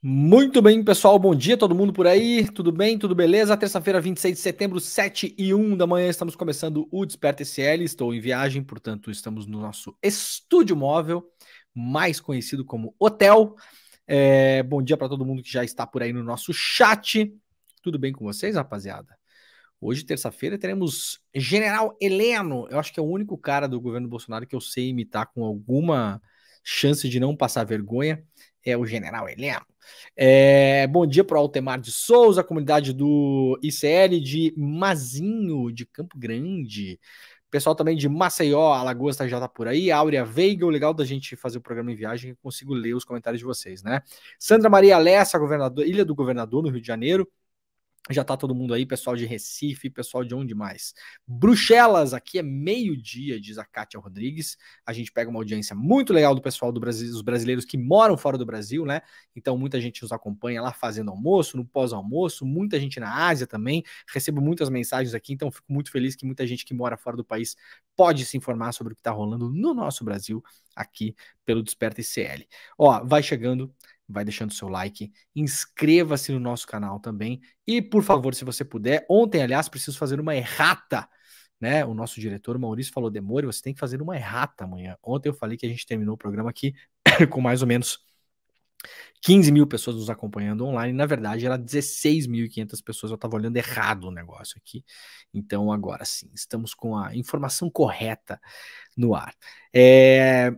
Muito bem, pessoal. Bom dia, todo mundo por aí. Tudo bem? Tudo beleza? Terça-feira, 26 de setembro, 7h01 da manhã. Estamos começando o Desperta SL. Estou em viagem, portanto, estamos no nosso estúdio móvel, mais conhecido como hotel. Bom dia para todo mundo que já está por aí no nosso chat. Tudo bem com vocês, rapaziada? Hoje, terça-feira, teremos General Heleno. Eu acho que é o único cara do governo Bolsonaro que eu sei imitar com alguma chance de não passar vergonha. É o General Heleno. Bom dia para o Altemar de Souza, comunidade do ICL de Mazinho, de Campo Grande. Pessoal também de Maceió, Alagoas já tá por aí. Áurea Veiga, o legal da gente fazer o programa em viagem é que eu consigo ler os comentários de vocês, né? Sandra Maria Lessa, Ilha do Governador, no Rio de Janeiro. Já tá todo mundo aí, pessoal de Recife, pessoal de onde mais? Bruxelas, aqui é meio-dia, diz a Kátia Rodrigues. A gente pega uma audiência muito legal do pessoal do Brasil, dos brasileiros que moram fora do Brasil, né? Então muita gente nos acompanha lá fazendo almoço, no pós-almoço, muita gente na Ásia também. Recebo muitas mensagens aqui, então fico muito feliz que muita gente que mora fora do país pode se informar sobre o que tá rolando no nosso Brasil aqui pelo Desperta ICL. Ó, vai chegando, vai deixando seu like, inscreva-se no nosso canal também e, por favor, se você puder, ontem, aliás, preciso fazer uma errata, né? O nosso diretor Maurício falou, Demore, você tem que fazer uma errata amanhã. Ontem eu falei que a gente terminou o programa aqui com mais ou menos 15 mil pessoas nos acompanhando online. Na verdade, era 16.500 pessoas. Eu estava olhando errado o negócio aqui. Então, agora sim, estamos com a informação correta no ar.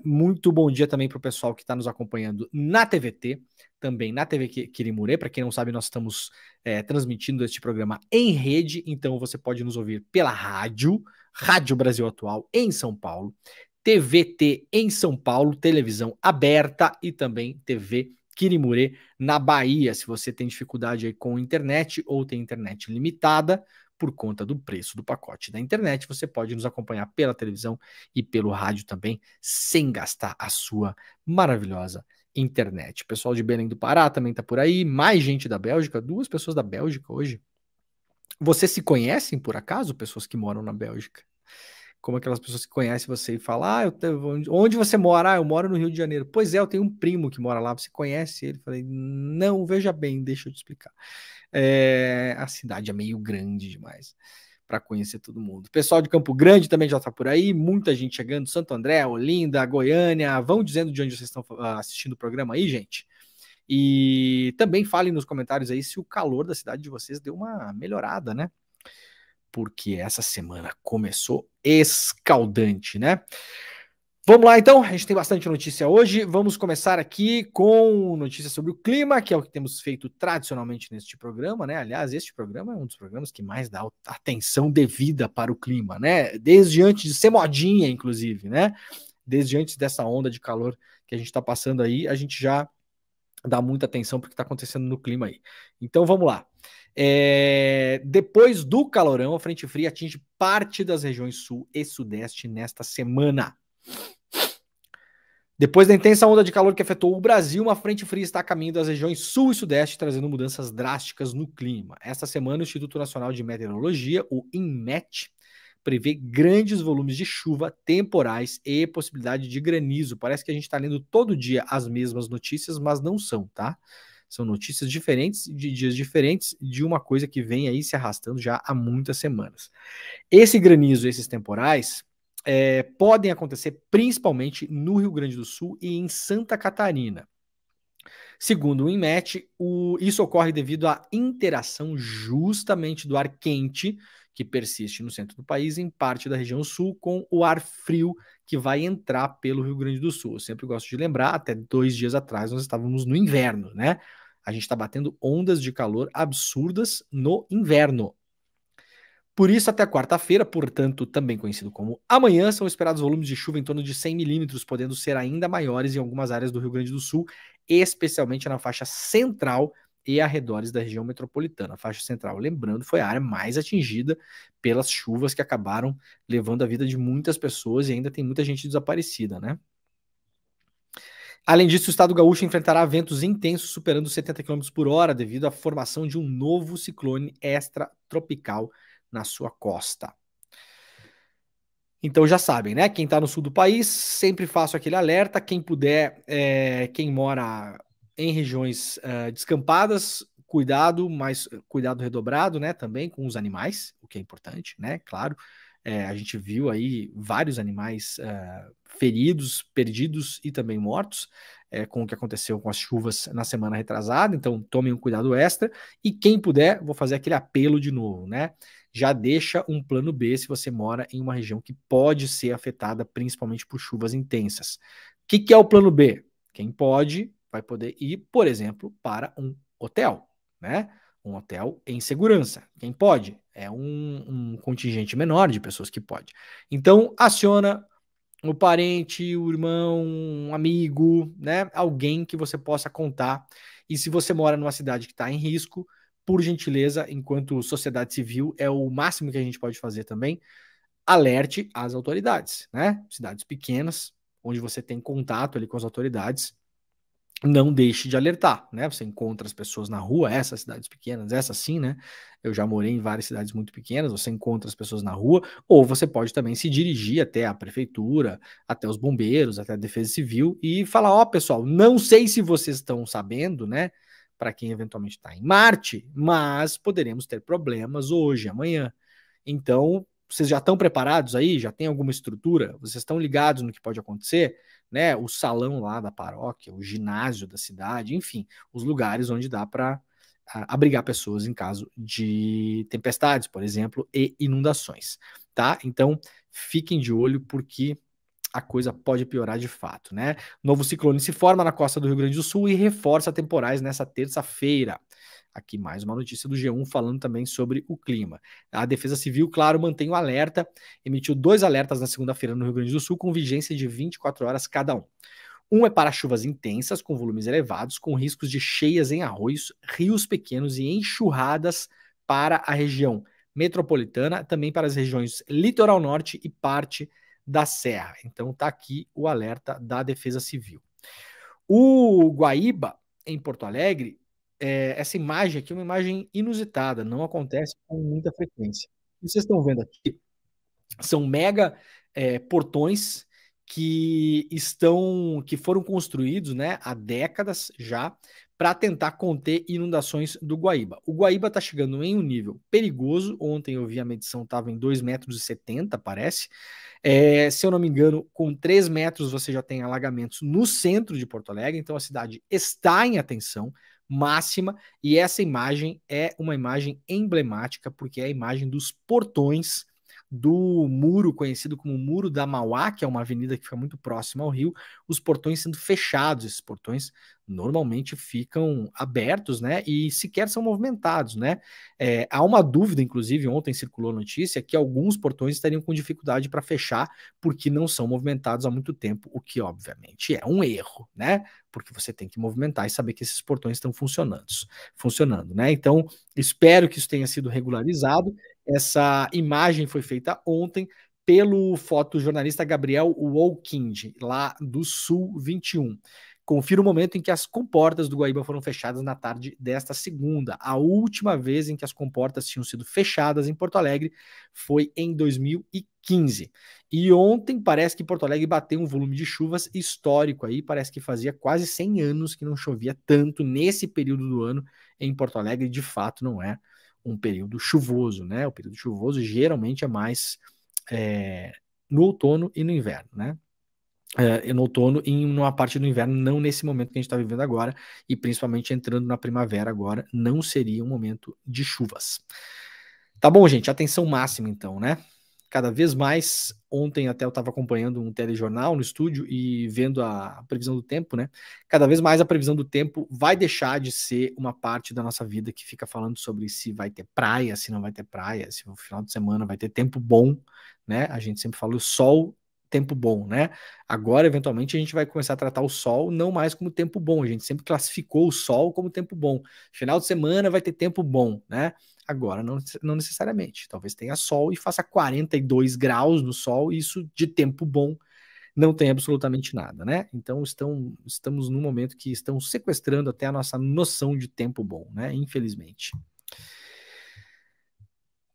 Muito bom dia também para o pessoal que está nos acompanhando na TVT, também na TV Quirimurê. Para quem não sabe, nós estamos transmitindo este programa em rede, então você pode nos ouvir pela rádio, Rádio Brasil Atual em São Paulo, TVT em São Paulo, televisão aberta e também TV Quirimurê na Bahia. Se você tem dificuldade aí com internet ou tem internet limitada, por conta do preço do pacote da internet, você pode nos acompanhar pela televisão e pelo rádio também, sem gastar a sua maravilhosa internet. O pessoal de Belém do Pará também tá por aí, mais gente da Bélgica, 2 pessoas da Bélgica hoje. Vocês se conhecem, por acaso, pessoas que moram na Bélgica? Como aquelas pessoas que conhecem você e falam, onde você mora? Ah, eu moro no Rio de Janeiro. Pois é, eu tenho um primo que mora lá, você conhece ele? Falei, não, veja bem, deixa eu te explicar. A cidade é meio grande demais para conhecer todo mundo. O pessoal de Campo Grande também já está por aí, muita gente chegando, Santo André, Olinda, Goiânia, vão dizendo de onde vocês estão assistindo o programa aí, gente. E também falem nos comentários aí se o calor da cidade de vocês deu uma melhorada, né? Porque essa semana começou escaldante, né? Vamos lá, então. A gente tem bastante notícia hoje. Vamos começar aqui com notícias sobre o clima, que é o que temos feito tradicionalmente neste programa, né? Aliás, este programa é um dos programas que mais dá atenção devida para o clima, né? Desde antes de ser modinha, inclusive, né? Desde antes dessa onda de calor que a gente está passando aí, a gente já dá muita atenção para o que está acontecendo no clima aí. Então vamos lá. Depois do calorão, a frente fria atinge parte das regiões sul e sudeste nesta semana. Depois da intensa onda de calor que afetou o Brasil, uma frente fria está a caminho das regiões sul e sudeste, trazendo mudanças drásticas no clima. Esta semana, o Instituto Nacional de Meteorologia, o INMET, prevê grandes volumes de chuva, temporais e possibilidade de granizo. Parece que a gente está lendo todo dia as mesmas notícias, mas não são, tá? São notícias diferentes, de dias diferentes, de uma coisa que vem aí se arrastando já há muitas semanas. Esse granizo, esses temporais, podem acontecer principalmente no Rio Grande do Sul e em Santa Catarina. Segundo o INMET, isso ocorre devido à interação justamente do ar quente, que persiste no centro do país, em parte da região sul, com o ar frio que vai entrar pelo Rio Grande do Sul. Eu sempre gosto de lembrar, até 2 dias atrás nós estávamos no inverno, né? A gente está batendo ondas de calor absurdas no inverno. Por isso, até quarta-feira, portanto, também conhecido como amanhã, são esperados volumes de chuva em torno de 100 milímetros, podendo ser ainda maiores em algumas áreas do Rio Grande do Sul, especialmente na faixa central e arredores da região metropolitana. A faixa central, lembrando, foi a área mais atingida pelas chuvas que acabaram levando a vida de muitas pessoas e ainda tem muita gente desaparecida, né? Além disso, o estado gaúcho enfrentará ventos intensos superando 70 km por hora devido à formação de um novo ciclone extratropical na sua costa. Então já sabem, né? Quem está no sul do país, sempre faço aquele alerta. Quem puder, quem mora em regiões descampadas, cuidado, mas cuidado redobrado, né? Também com os animais, o que é importante, né? Claro. A gente viu aí vários animais feridos, perdidos e também mortos, com o que aconteceu com as chuvas na semana retrasada. Então, tomem um cuidado extra. E quem puder, vou fazer aquele apelo de novo, né? Já deixa um plano B se você mora em uma região que pode ser afetada principalmente por chuvas intensas. O que é o plano B? Quem pode vai poder ir, por exemplo, para um hotel, né? Um hotel em segurança. Quem pode? É um contingente menor de pessoas que pode. Então, aciona o parente, o irmão, um amigo, né? Alguém que você possa contar. E se você mora numa cidade que está em risco, por gentileza, enquanto sociedade civil, é o máximo que a gente pode fazer também, alerte as autoridades, né? Cidades pequenas, onde você tem contato ali com as autoridades, não deixe de alertar, né? Você encontra as pessoas na rua, essas cidades pequenas, essa sim, né? Eu já morei em várias cidades muito pequenas, você encontra as pessoas na rua, ou você pode também se dirigir até a prefeitura, até os bombeiros, até a Defesa Civil e falar: ó, pessoal, não sei se vocês estão sabendo, né? Para quem eventualmente está em Marte, mas poderemos ter problemas hoje, amanhã. Então, vocês já estão preparados aí? Já tem alguma estrutura? Vocês estão ligados no que pode acontecer? Né? O salão lá da paróquia, o ginásio da cidade, enfim, os lugares onde dá para abrigar pessoas em caso de tempestades, por exemplo, e inundações, tá? Então, fiquem de olho porque a coisa pode piorar de fato, né? Novo ciclone se forma na costa do Rio Grande do Sul e reforça temporais nessa terça-feira. Aqui mais uma notícia do G1 falando também sobre o clima. A Defesa Civil, claro, mantém o alerta, emitiu 2 alertas na segunda-feira no Rio Grande do Sul com vigência de 24 horas cada um. Um é para chuvas intensas com volumes elevados, com riscos de cheias em arroios, rios pequenos e enxurradas para a região metropolitana, também para as regiões litoral norte e parte da Serra. Então tá aqui o alerta da Defesa Civil. O Guaíba, em Porto Alegre, essa imagem aqui é uma imagem inusitada, não acontece com muita frequência. Vocês estão vendo aqui, são mega portões que foram construídos, né, há décadas já para tentar conter inundações do Guaíba. O Guaíba está chegando em um nível perigoso. Ontem eu vi a medição, estava em 2,70 metros, parece. Se eu não me engano, com 3 metros você já tem alagamentos no centro de Porto Alegre, então a cidade está em atenção máxima, e essa imagem é uma imagem emblemática, porque é a imagem dos portões do muro conhecido como Muro da Mauá, que é uma avenida que fica muito próxima ao rio, os portões sendo fechados. Esses portões normalmente ficam abertos, né, e sequer são movimentados, né. Há uma dúvida, inclusive, ontem circulou notícia que alguns portões estariam com dificuldade para fechar porque não são movimentados há muito tempo, o que obviamente é um erro, né, porque você tem que movimentar e saber que esses portões estão funcionando, né. Então, espero que isso tenha sido regularizado. Essa imagem foi feita ontem pelo fotojornalista Gabriel Wolkind, lá do Sul 21. Confira o momento em que as comportas do Guaíba foram fechadas na tarde desta segunda. A última vez em que as comportas tinham sido fechadas em Porto Alegre foi em 2015. E ontem parece que Porto Alegre bateu um volume de chuvas histórico aí, parece que fazia quase 100 anos que não chovia tanto nesse período do ano em Porto Alegre. De fato, não é um período chuvoso, né? O período chuvoso geralmente é mais no outono e no inverno, né? No outono e numa parte do inverno, não nesse momento que a gente está vivendo agora, e principalmente entrando na primavera agora, não seria um momento de chuvas. Tá bom, gente? Atenção máxima, então, né? Cada vez mais, ontem até eu estava acompanhando um telejornal no estúdio e vendo a previsão do tempo, né? Cada vez mais a previsão do tempo vai deixar de ser uma parte da nossa vida que fica falando sobre se vai ter praia, se não vai ter praia, se no final de semana vai ter tempo bom, né? A gente sempre fala o sol, tempo bom, né? Agora, eventualmente, a gente vai começar a tratar o sol não mais como tempo bom. A gente sempre classificou o sol como tempo bom. Final de semana vai ter tempo bom, né? Agora, não necessariamente. Talvez tenha sol e faça 42 graus no sol, e isso de tempo bom não tem absolutamente nada, né? Então, estamos num momento que estão sequestrando até a nossa noção de tempo bom, né? Infelizmente.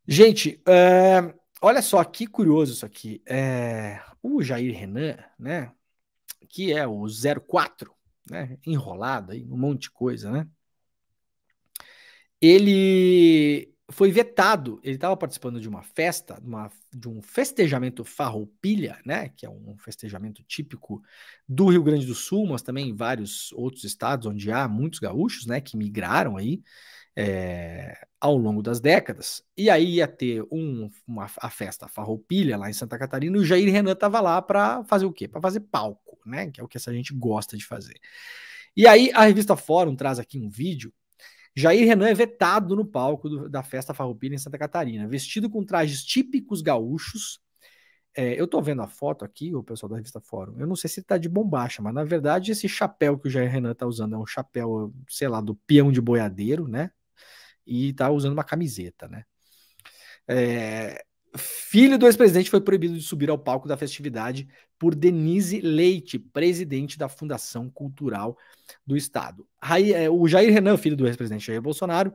Gente, olha só que curioso isso aqui. O Jair Renan, né? Que é o 04, né, enrolado aí, um monte de coisa, né? Ele foi vetado, ele estava participando de uma festa, de um festejamento farroupilha, né, que é um festejamento típico do Rio Grande do Sul, mas também em vários outros estados onde há muitos gaúchos, né, que migraram aí ao longo das décadas. E aí ia ter a festa farroupilha lá em Santa Catarina, e o Jair Renan estava lá para fazer o quê? Para fazer palco, né, que é o que essa gente gosta de fazer. E aí a revista Fórum traz aqui um vídeo. Jair Renan é vetado no palco da festa farroupilha em Santa Catarina, vestido com trajes típicos gaúchos. Eu tô vendo a foto aqui, o pessoal da revista Fórum. Eu não sei se tá de bombacha, mas na verdade esse chapéu que o Jair Renan tá usando é um chapéu, sei lá, do peão de boiadeiro, né? E tá usando uma camiseta, né? Filho do ex-presidente foi proibido de subir ao palco da festividade por Denise Leite, presidente da Fundação Cultural do Estado. O Jair Renan, filho do ex-presidente Jair Bolsonaro,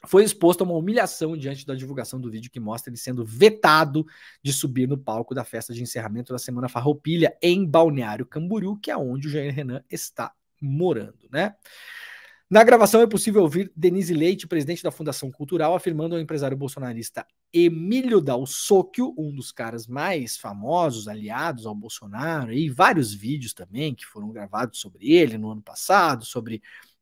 foi exposto a uma humilhação diante da divulgação do vídeo que mostra ele sendo vetado de subir no palco da festa de encerramento da Semana Farroupilha em Balneário Camboriú, que é onde o Jair Renan está morando, né? Na gravação é possível ouvir Denise Leite, presidente da Fundação Cultural, afirmando ao empresário bolsonarista Emílio Dalsocchio, um dos caras mais famosos, aliados ao Bolsonaro, e vários vídeos também que foram gravados sobre ele no ano passado, sobre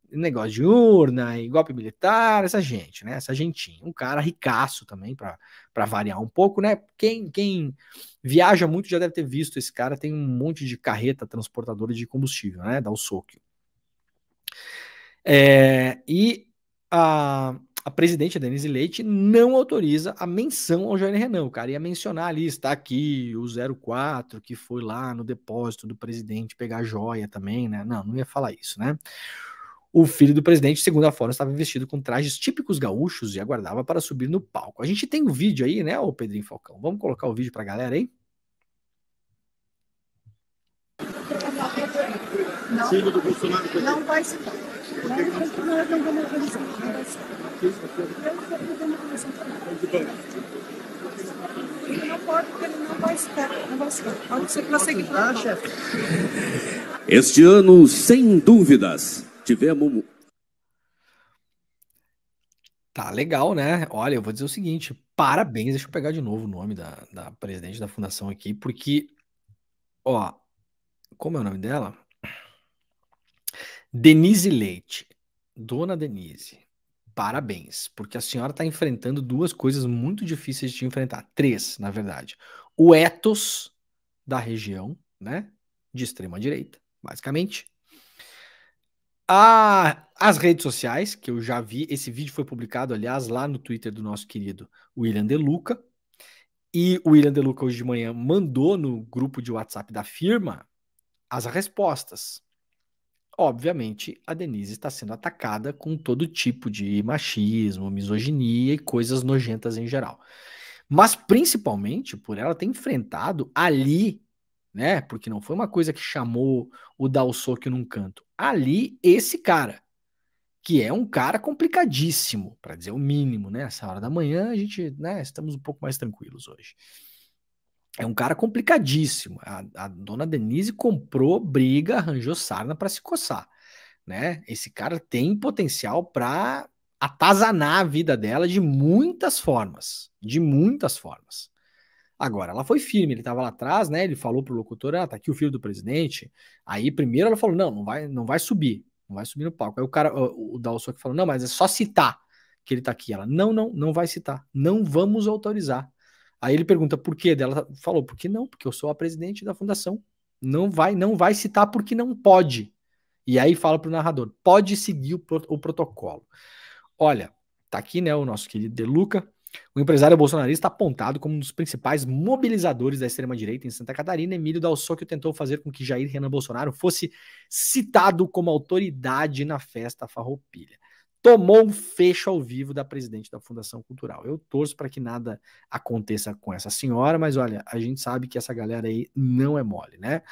negócio de urna e golpe militar, essa gente, né? Essa gentinha. Um cara ricaço também, para variar um pouco, né? Quem viaja muito já deve ter visto esse cara, tem um monte de carreta transportadora de combustível, né? Dalsocchio. E a presidente, a Denise Leite, não autoriza a menção ao Jair Renan. O cara ia mencionar ali, está aqui o 04, que foi lá no depósito do presidente pegar a joia também, né? Não ia falar isso, né? O filho do presidente, segundo a Fórum, estava vestido com trajes típicos gaúchos e aguardava para subir no palco. A gente tem um vídeo aí, né, ô Pedrinho Falcão? Vamos colocar o vídeo para a galera aí? Não, filho do Bolsonaro não vai ser. Não é tão democracia, não vai ser. Ele não pode, porque ele não vai estar. Não vai estar. Pode ser prosseguir para chefe. Este ano, sem dúvidas, tivemos. Tá legal, né? Olha, eu vou dizer o seguinte: parabéns, deixa eu pegar de novo o nome da presidente da fundação aqui, porque, ó, como é o nome dela? Denise Leite. Dona Denise, parabéns, porque a senhora está enfrentando duas coisas muito difíceis de enfrentar. Três, na verdade. O ethos da região, né? De extrema direita, basicamente. As redes sociais, que eu já vi, esse vídeo foi publicado, aliás, lá no Twitter do nosso querido William De Luca. E o William De Luca hoje de manhã mandou no grupo de WhatsApp da firma as respostas. Obviamente, a Denise está sendo atacada com todo tipo de machismo, misoginia e coisas nojentas em geral. Mas principalmente por ela ter enfrentado ali, né? Porque não foi uma coisa que chamou o Dalsocchio num canto. Ali, esse cara, que é um cara complicadíssimo, para dizer o mínimo, né? Essa hora da manhã a gente, né, estamos um pouco mais tranquilos hoje. É um cara complicadíssimo. A dona Denise comprou briga, arranjou sarna para se coçar, né? Esse cara tem potencial para atazanar a vida dela de muitas formas, de muitas formas. Agora, ela foi firme, ele estava lá atrás, né? Ele falou pro locutor, tá aqui o filho do presidente. Aí primeiro ela falou, não vai subir, não vai subir no palco. Aí o cara, o Dalsocchio falou, não, mas é só citar que ele tá aqui. Ela, não vai citar, não vamos autorizar. Aí ele pergunta por quê? Ela falou, por que não? Porque eu sou a presidente da fundação. Não vai citar porque não pode. E aí fala pro narrador, pode seguir o protocolo. Olha, tá aqui, né, o nosso querido De Luca. O empresário bolsonarista apontado como um dos principais mobilizadores da extrema-direita em Santa Catarina, Emílio Dalsocchio tentou fazer com que Jair Renan Bolsonaro fosse citado como autoridade na festa farroupilha. Tomou um fecho ao vivo da presidente da Fundação Cultural. Eu torço para que nada aconteça com essa senhora, mas olha, a gente sabe que essa galera aí não é mole, né?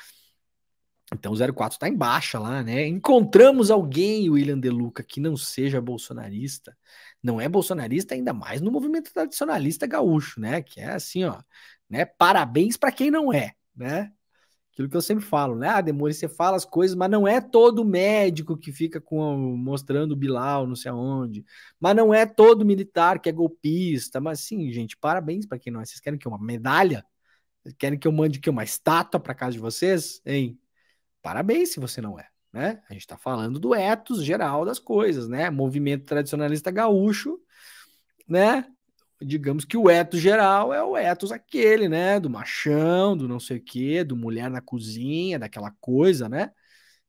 Então o 04 está em baixa lá, né? Encontramos alguém, William De Luca, que não seja bolsonarista. Não é bolsonarista, ainda mais no movimento tradicionalista gaúcho, né? Que é assim, ó, né? Parabéns para quem não é, né? Aquilo que eu sempre falo, né? Ah, Demore, você fala as coisas, mas não é todo médico que fica mostrando o Bilal, não sei aonde. Mas não é todo militar que é golpista. Mas sim, gente, parabéns para quem não é. Vocês querem que uma medalha? Vocês querem que eu mande que uma estátua para casa de vocês? Hein? Parabéns se você não é, né? A gente tá falando do ethos geral das coisas, né? Movimento tradicionalista gaúcho, né? Digamos que o ethos geral é o ethos aquele, né? Do machão, do não sei o quê, do mulher na cozinha, daquela coisa, né?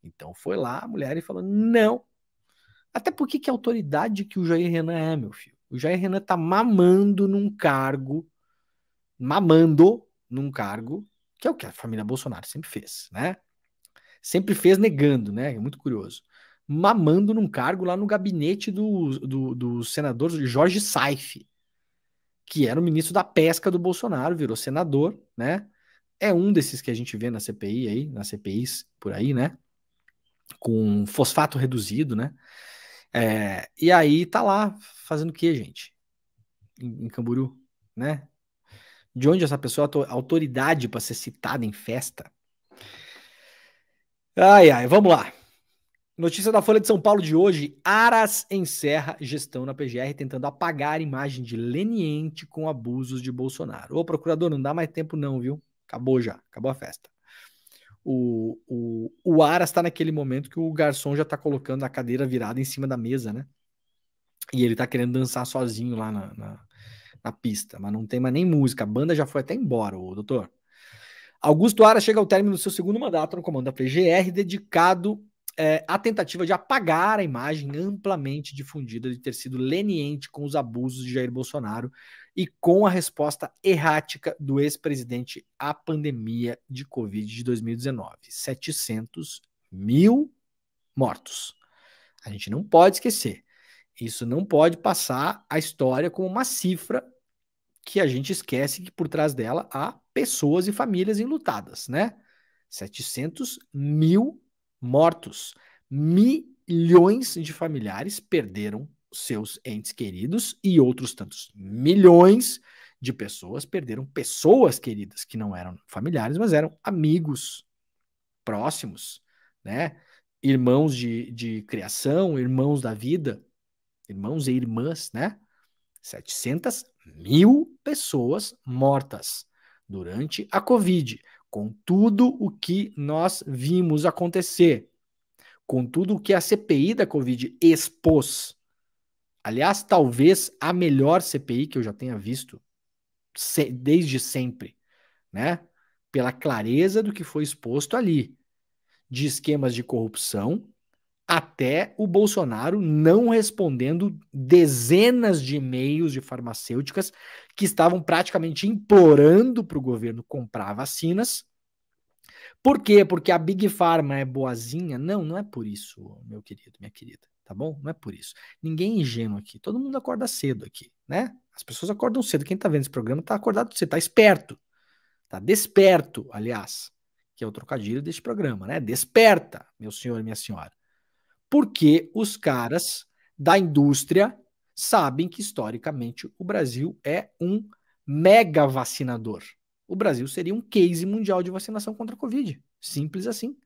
Então foi lá a mulher e falou: não. Até porque que autoridade que o Jair Renan é, meu filho? O Jair Renan tá mamando num cargo, que é o que a família Bolsonaro sempre fez, né? Sempre fez negando, né? É muito curioso. Mamando num cargo lá no gabinete do senador Jorge Saif, que era o ministro da pesca do Bolsonaro, virou senador, né? É um desses que a gente vê na CPI aí, nas CPIs por aí, né? Com fosfato reduzido, né? E aí tá lá fazendo o quê, gente? Em Camboriú, né? De onde essa pessoa é autoridade para ser citada em festa? Ai, ai, vamos lá. Notícia da Folha de São Paulo de hoje: Aras encerra gestão na PGR tentando apagar a imagem de leniente com abusos de Bolsonaro. Ô, procurador, não dá mais tempo não, viu? Acabou já, acabou a festa. O Aras está naquele momento que o garçom já tá colocando a cadeira virada em cima da mesa, né? E ele tá querendo dançar sozinho lá na pista, mas não tem mais nem música. A banda já foi até embora, o doutor. Augusto Aras chega ao término do seu segundo mandato no comando da PGR, dedicado à tentativa de apagar a imagem amplamente difundida de ter sido leniente com os abusos de Jair Bolsonaro e com a resposta errática do ex-presidente à pandemia de Covid de 2019. 700 mil mortos. A gente não pode esquecer. Isso não pode passar a história como uma cifra que a gente esquece que por trás dela há pessoas e famílias enlutadas, né? 700 mil mortos. Milhões de familiares perderam seus entes queridos e outros tantos milhões de pessoas perderam pessoas queridas que não eram familiares, mas eram amigos próximos, né? Irmãos de criação, irmãos da vida, irmãos e irmãs, né? 700 mil pessoas mortas durante a Covid, com tudo o que nós vimos acontecer, com tudo o que a CPI da Covid expôs. Aliás, talvez a melhor CPI que eu já tenha visto desde sempre, né? Pela clareza do que foi exposto ali, de esquemas de corrupção, até o Bolsonaro não respondendo dezenas de e-mails de farmacêuticas que estavam praticamente implorando para o governo comprar vacinas. Por quê? Porque a Big Pharma é boazinha? Não, não é por isso, meu querido, minha querida, tá bom? Não é por isso. Ninguém é ingênuo aqui. Todo mundo acorda cedo aqui, né? As pessoas acordam cedo. Quem tá vendo esse programa tá acordado cedo, tá esperto. Tá desperto, aliás, que é o trocadilho deste programa, né? Desperta, meu senhor e minha senhora. Porque os caras da indústria sabem que, historicamente, o Brasil é um mega vacinador. O Brasil seria um case mundial de vacinação contra a Covid. Simples assim.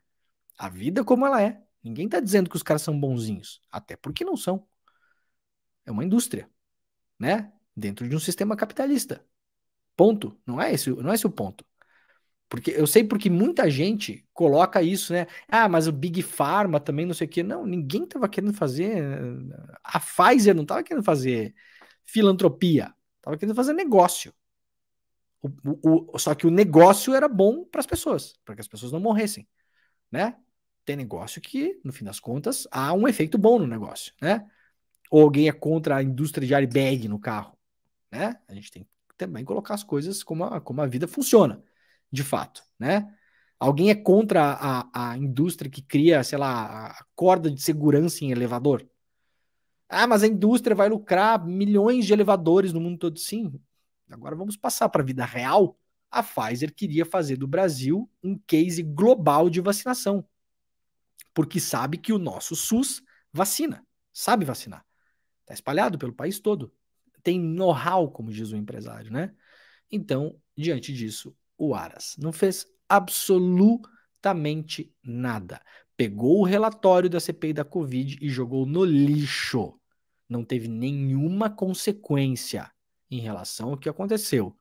A vida como ela é. Ninguém está dizendo que os caras são bonzinhos. Até porque não são. É uma indústria, né? Dentro de um sistema capitalista. Ponto. Não é esse o ponto. Porque eu sei porque muita gente coloca isso, né? Ah, mas o Big Pharma também não sei o quê. Não, ninguém estava querendo fazer. A Pfizer não estava querendo fazer filantropia, estava querendo fazer negócio. Só que o negócio era bom para as pessoas, para que as pessoas não morressem, né? Tem negócio que, no fim das contas, há um efeito bom no negócio, né? Ou alguém é contra a indústria de airbag no carro, né? A gente tem que também colocar as coisas como a vida funciona, de fato, né? Alguém é contra a indústria que cria, sei lá, a corda de segurança em elevador? Ah, mas a indústria vai lucrar milhões de elevadores no mundo todo. Sim. Agora vamos passar para a vida real. A Pfizer queria fazer do Brasil um case global de vacinação, porque sabe que o nosso SUS vacina, sabe vacinar. Está espalhado pelo país todo. Tem know-how, como diz o empresário, né? Então, diante disso, o Aras não fez absolutamente absolutamente nada. Pegou o relatório da CPI da Covid e jogou no lixo. Não teve nenhuma consequência em relação ao que aconteceu.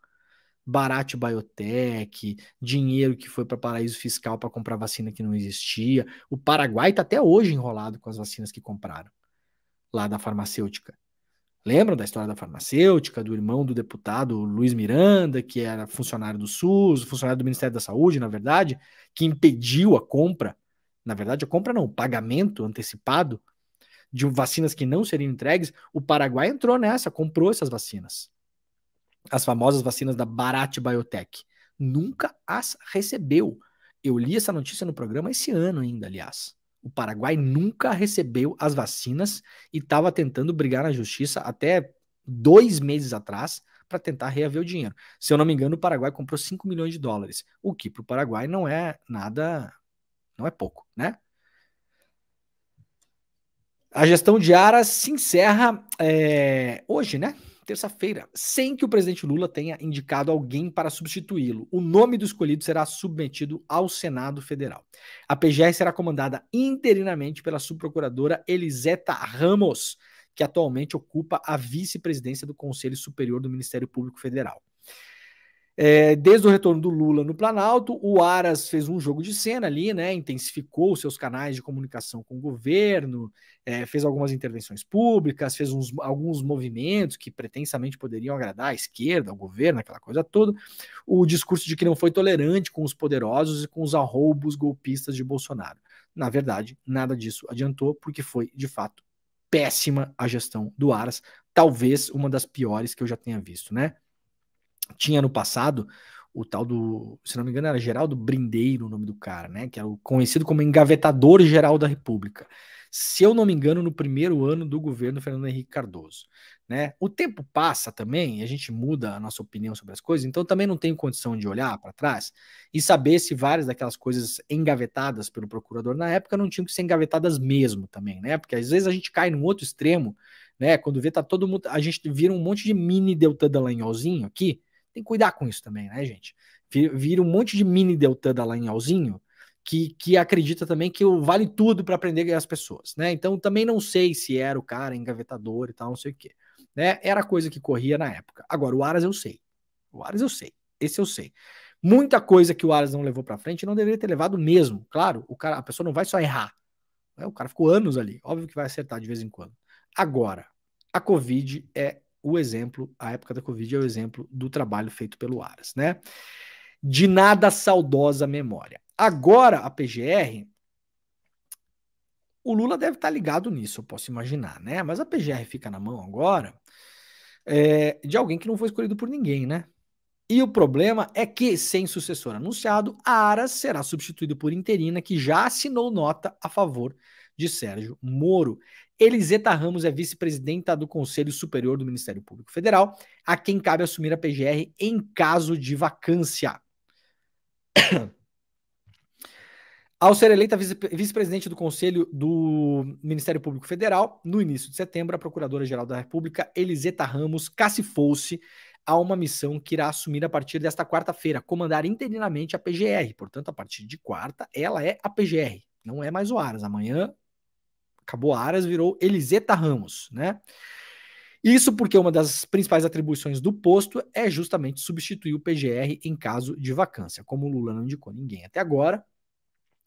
Bharat Biotech, dinheiro que foi para paraíso fiscal para comprar vacina que não existia. O Paraguai está até hoje enrolado com as vacinas que compraram lá da farmacêutica. Lembram da história da farmacêutica, do irmão do deputado Luiz Miranda, que era funcionário do SUS, funcionário do Ministério da Saúde, na verdade, que impediu a compra, na verdade a compra não, o pagamento antecipado de vacinas que não seriam entregues. O Paraguai entrou nessa, comprou essas vacinas. As famosas vacinas da Bharat Biotech. Nunca as recebeu. Eu li essa notícia no programa esse ano ainda, aliás. O Paraguai nunca recebeu as vacinas e estava tentando brigar na justiça até 2 meses atrás para tentar reaver o dinheiro. Se eu não me engano, o Paraguai comprou 5 milhões de dólares, o que para o Paraguai não é nada, não é pouco, né? A gestão de Aras se encerra hoje, né? Terça-feira, sem que o presidente Lula tenha indicado alguém para substituí-lo. O nome do escolhido será submetido ao Senado Federal. A PGR será comandada interinamente pela subprocuradora Eliseta Ramos, que atualmente ocupa a vice-presidência do Conselho Superior do Ministério Público Federal. Desde o retorno do Lula no Planalto, o Aras fez um jogo de cena ali, né? Intensificou seus canais de comunicação com o governo, fez algumas intervenções públicas, fez alguns movimentos que pretensamente poderiam agradar à esquerda, ao governo, aquela coisa toda. O discurso de que não foi tolerante com os poderosos e com os arroubos golpistas de Bolsonaro. Na verdade, nada disso adiantou, porque foi, de fato, péssima a gestão do Aras, talvez uma das piores que eu já tenha visto, né? Tinha no passado o tal do, se não me engano, era Geraldo Brindeiro o nome do cara, né? Que era o conhecido como engavetador geral da República. Se eu não me engano, no primeiro ano do governo Fernando Henrique Cardoso, né? O tempo passa também, e a gente muda a nossa opinião sobre as coisas, então também não tenho condição de olhar para trás e saber se várias daquelas coisas engavetadas pelo procurador na época não tinham que ser engavetadas mesmo também, né? Porque às vezes a gente cai num outro extremo, né? Quando vê tá todo mundo, a gente vira um monte de mini Deltan Dallagnolzinho aqui. Tem que cuidar com isso também, né, gente? Vira um monte de mini Deltan Dallagnolzinho que acredita também que vale tudo para aprender as pessoas, né? Então também não sei se era o cara engavetador e tal, não sei o quê. Né? Era coisa que corria na época. Agora, o Aras eu sei. O Aras eu sei. Esse eu sei. Muita coisa que o Aras não levou para frente não deveria ter levado mesmo. Claro, a pessoa não vai só errar. Né? O cara ficou anos ali. Óbvio que vai acertar de vez em quando. Agora, a Covid é o exemplo, a época da Covid é o exemplo do trabalho feito pelo Aras, né? De nada saudosa memória. Agora, a PGR, o Lula deve estar ligado nisso, eu posso imaginar, né? Mas a PGR fica na mão agora de alguém que não foi escolhido por ninguém, né? E o problema é que, sem sucessor anunciado, a Aras será substituído por interina, que já assinou nota a favor de Sérgio Moro. Eliseta Ramos é vice-presidenta do Conselho Superior do Ministério Público Federal, a quem cabe assumir a PGR em caso de vacância. Ao ser eleita vice-presidente do Conselho do Ministério Público Federal, no início de setembro, a Procuradora-Geral da República, Eliseta Ramos, cacifou-se a uma missão que irá assumir a partir desta quarta-feira, comandar interinamente a PGR. Portanto, a partir de quarta, ela é a PGR, não é mais o Aras. Amanhã acabou Aras, virou Eliseta Ramos, né? Isso porque uma das principais atribuições do posto é justamente substituir o PGR em caso de vacância. Como o Lula não indicou ninguém até agora,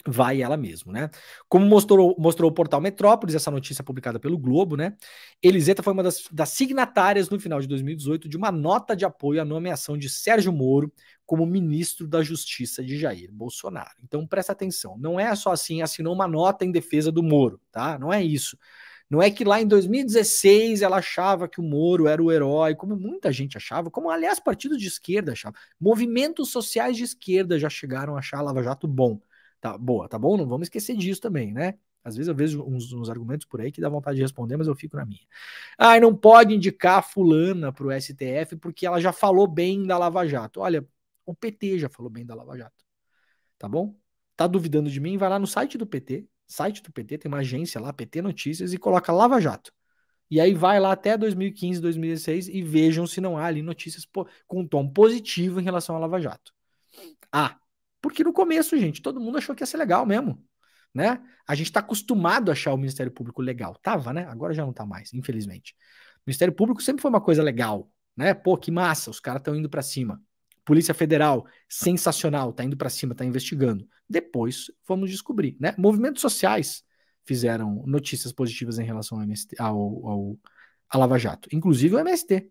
vai ela mesmo, né? Como mostrou o portal Metrópolis, essa notícia publicada pelo Globo, né? Eliseta foi uma das signatárias no final de 2018 de uma nota de apoio à nomeação de Sérgio Moro como ministro da Justiça de Jair Bolsonaro. Então presta atenção, não é só assim, assinou uma nota em defesa do Moro, tá? Não é isso. Não é que lá em 2016 ela achava que o Moro era o herói, como muita gente achava, como aliás partidos de esquerda achavam. Movimentos sociais de esquerda já chegaram a achar a Lava Jato bom. Tá, boa, tá bom? Não vamos esquecer disso também, né? Às vezes eu vejo uns argumentos por aí que dá vontade de responder, mas eu fico na minha. Ah, não pode indicar a fulana pro STF porque ela já falou bem da Lava Jato. Olha, o PT já falou bem da Lava Jato. Tá bom? Tá duvidando de mim? Vai lá no site do PT. Site do PT, tem uma agência lá, PT Notícias, e coloca Lava Jato. E aí vai lá até 2015, 2016 e vejam se não há ali notícias com tom positivo em relação à Lava Jato. Ah, Porque no começo, gente, todo mundo achou que ia ser legal mesmo, né? A gente está acostumado a achar o Ministério Público legal. Tava, né? Agora já não tá mais, infelizmente. O Ministério Público sempre foi uma coisa legal, né? Pô, que massa, os caras estão indo para cima. Polícia Federal, sensacional, tá indo para cima, tá investigando. Depois vamos descobrir, né? Movimentos sociais fizeram notícias positivas em relação ao MST, à Lava Jato, inclusive o MST,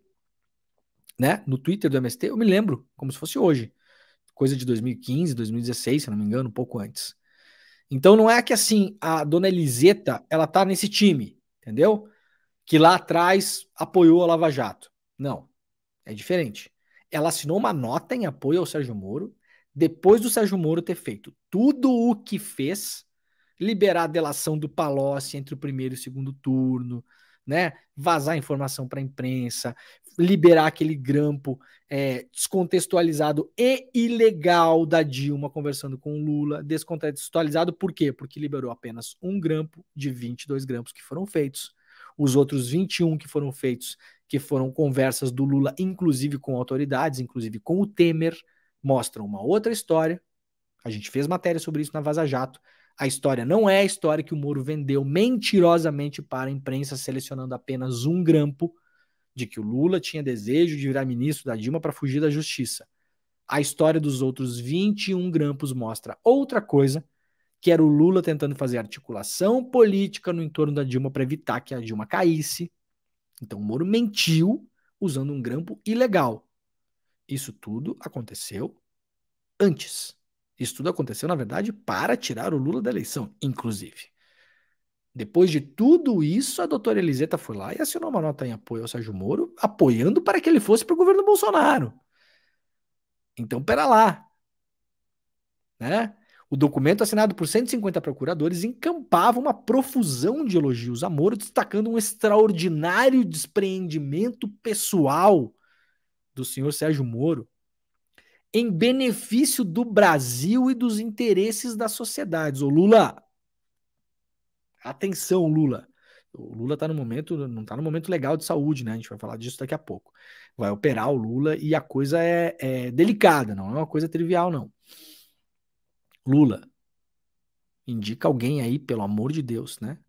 né? No Twitter do MST, eu me lembro como se fosse hoje, coisa de 2015, 2016, se não me engano, um pouco antes. Então não é que assim, a dona Eliseta, ela tá nesse time, entendeu? Que lá atrás apoiou a Lava Jato. Não, é diferente. Ela assinou uma nota em apoio ao Sérgio Moro, depois do Sérgio Moro ter feito tudo o que fez, liberar a delação do Palocci entre o primeiro e o segundo turno, né? Vazar informação para a imprensa, liberar aquele grampo descontextualizado e ilegal da Dilma conversando com o Lula, descontextualizado por quê? Porque liberou apenas um grampo de 22 grampos que foram feitos. Os outros 21 que foram feitos, que foram conversas do Lula, inclusive com autoridades, inclusive com o Temer, mostram uma outra história. A gente fez matéria sobre isso na Vaza Jato. A história não é a história que o Moro vendeu mentirosamente para a imprensa, selecionando apenas um grampo de que o Lula tinha desejo de virar ministro da Dilma para fugir da justiça. A história dos outros 21 grampos mostra outra coisa, que era o Lula tentando fazer articulação política no entorno da Dilma para evitar que a Dilma caísse. Então o Moro mentiu usando um grampo ilegal. Isso tudo aconteceu antes. Isso tudo aconteceu, na verdade, para tirar o Lula da eleição, inclusive. Depois de tudo isso, a doutora Eliseta foi lá e assinou uma nota em apoio ao Sérgio Moro, apoiando para que ele fosse para o governo Bolsonaro. Então, pera lá. Né? O documento assinado por 150 procuradores encampava uma profusão de elogios a Moro, destacando um extraordinário despreendimento pessoal do senhor Sérgio Moro em benefício do Brasil e dos interesses das sociedades. Ô Lula, atenção, Lula. O Lula tá no momento, não tá no momento legal de saúde, né? A gente vai falar disso daqui a pouco. Vai operar o Lula e a coisa é delicada, não é uma coisa trivial, não. Lula, indica alguém aí, pelo amor de Deus, né?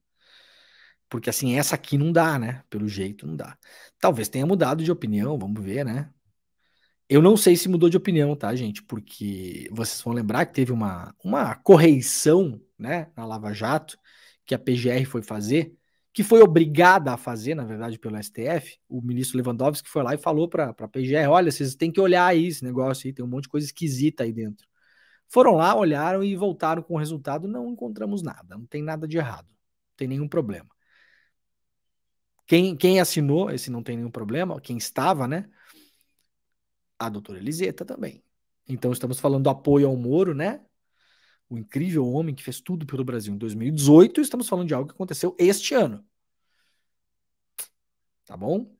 Porque assim, essa aqui não dá, né? Pelo jeito, não dá. Talvez tenha mudado de opinião, vamos ver, né? Eu não sei se mudou de opinião, tá, gente? Porque vocês vão lembrar que teve uma correição, né, na Lava Jato, que a PGR foi fazer, que foi obrigada a fazer, na verdade, pelo STF. O ministro Lewandowski foi lá e falou para a PGR: olha, vocês têm que olhar aí esse negócio aí, tem um monte de coisa esquisita aí dentro. Foram lá, olharam e voltaram com o resultado: não encontramos nada, não tem nada de errado, não tem nenhum problema. Quem assinou esse não tem nenhum problema, quem estava, né? A doutora Eliseta também. Então estamos falando do apoio ao Moro, né? O incrível homem que fez tudo pelo Brasil em 2018, estamos falando de algo que aconteceu este ano. Tá bom?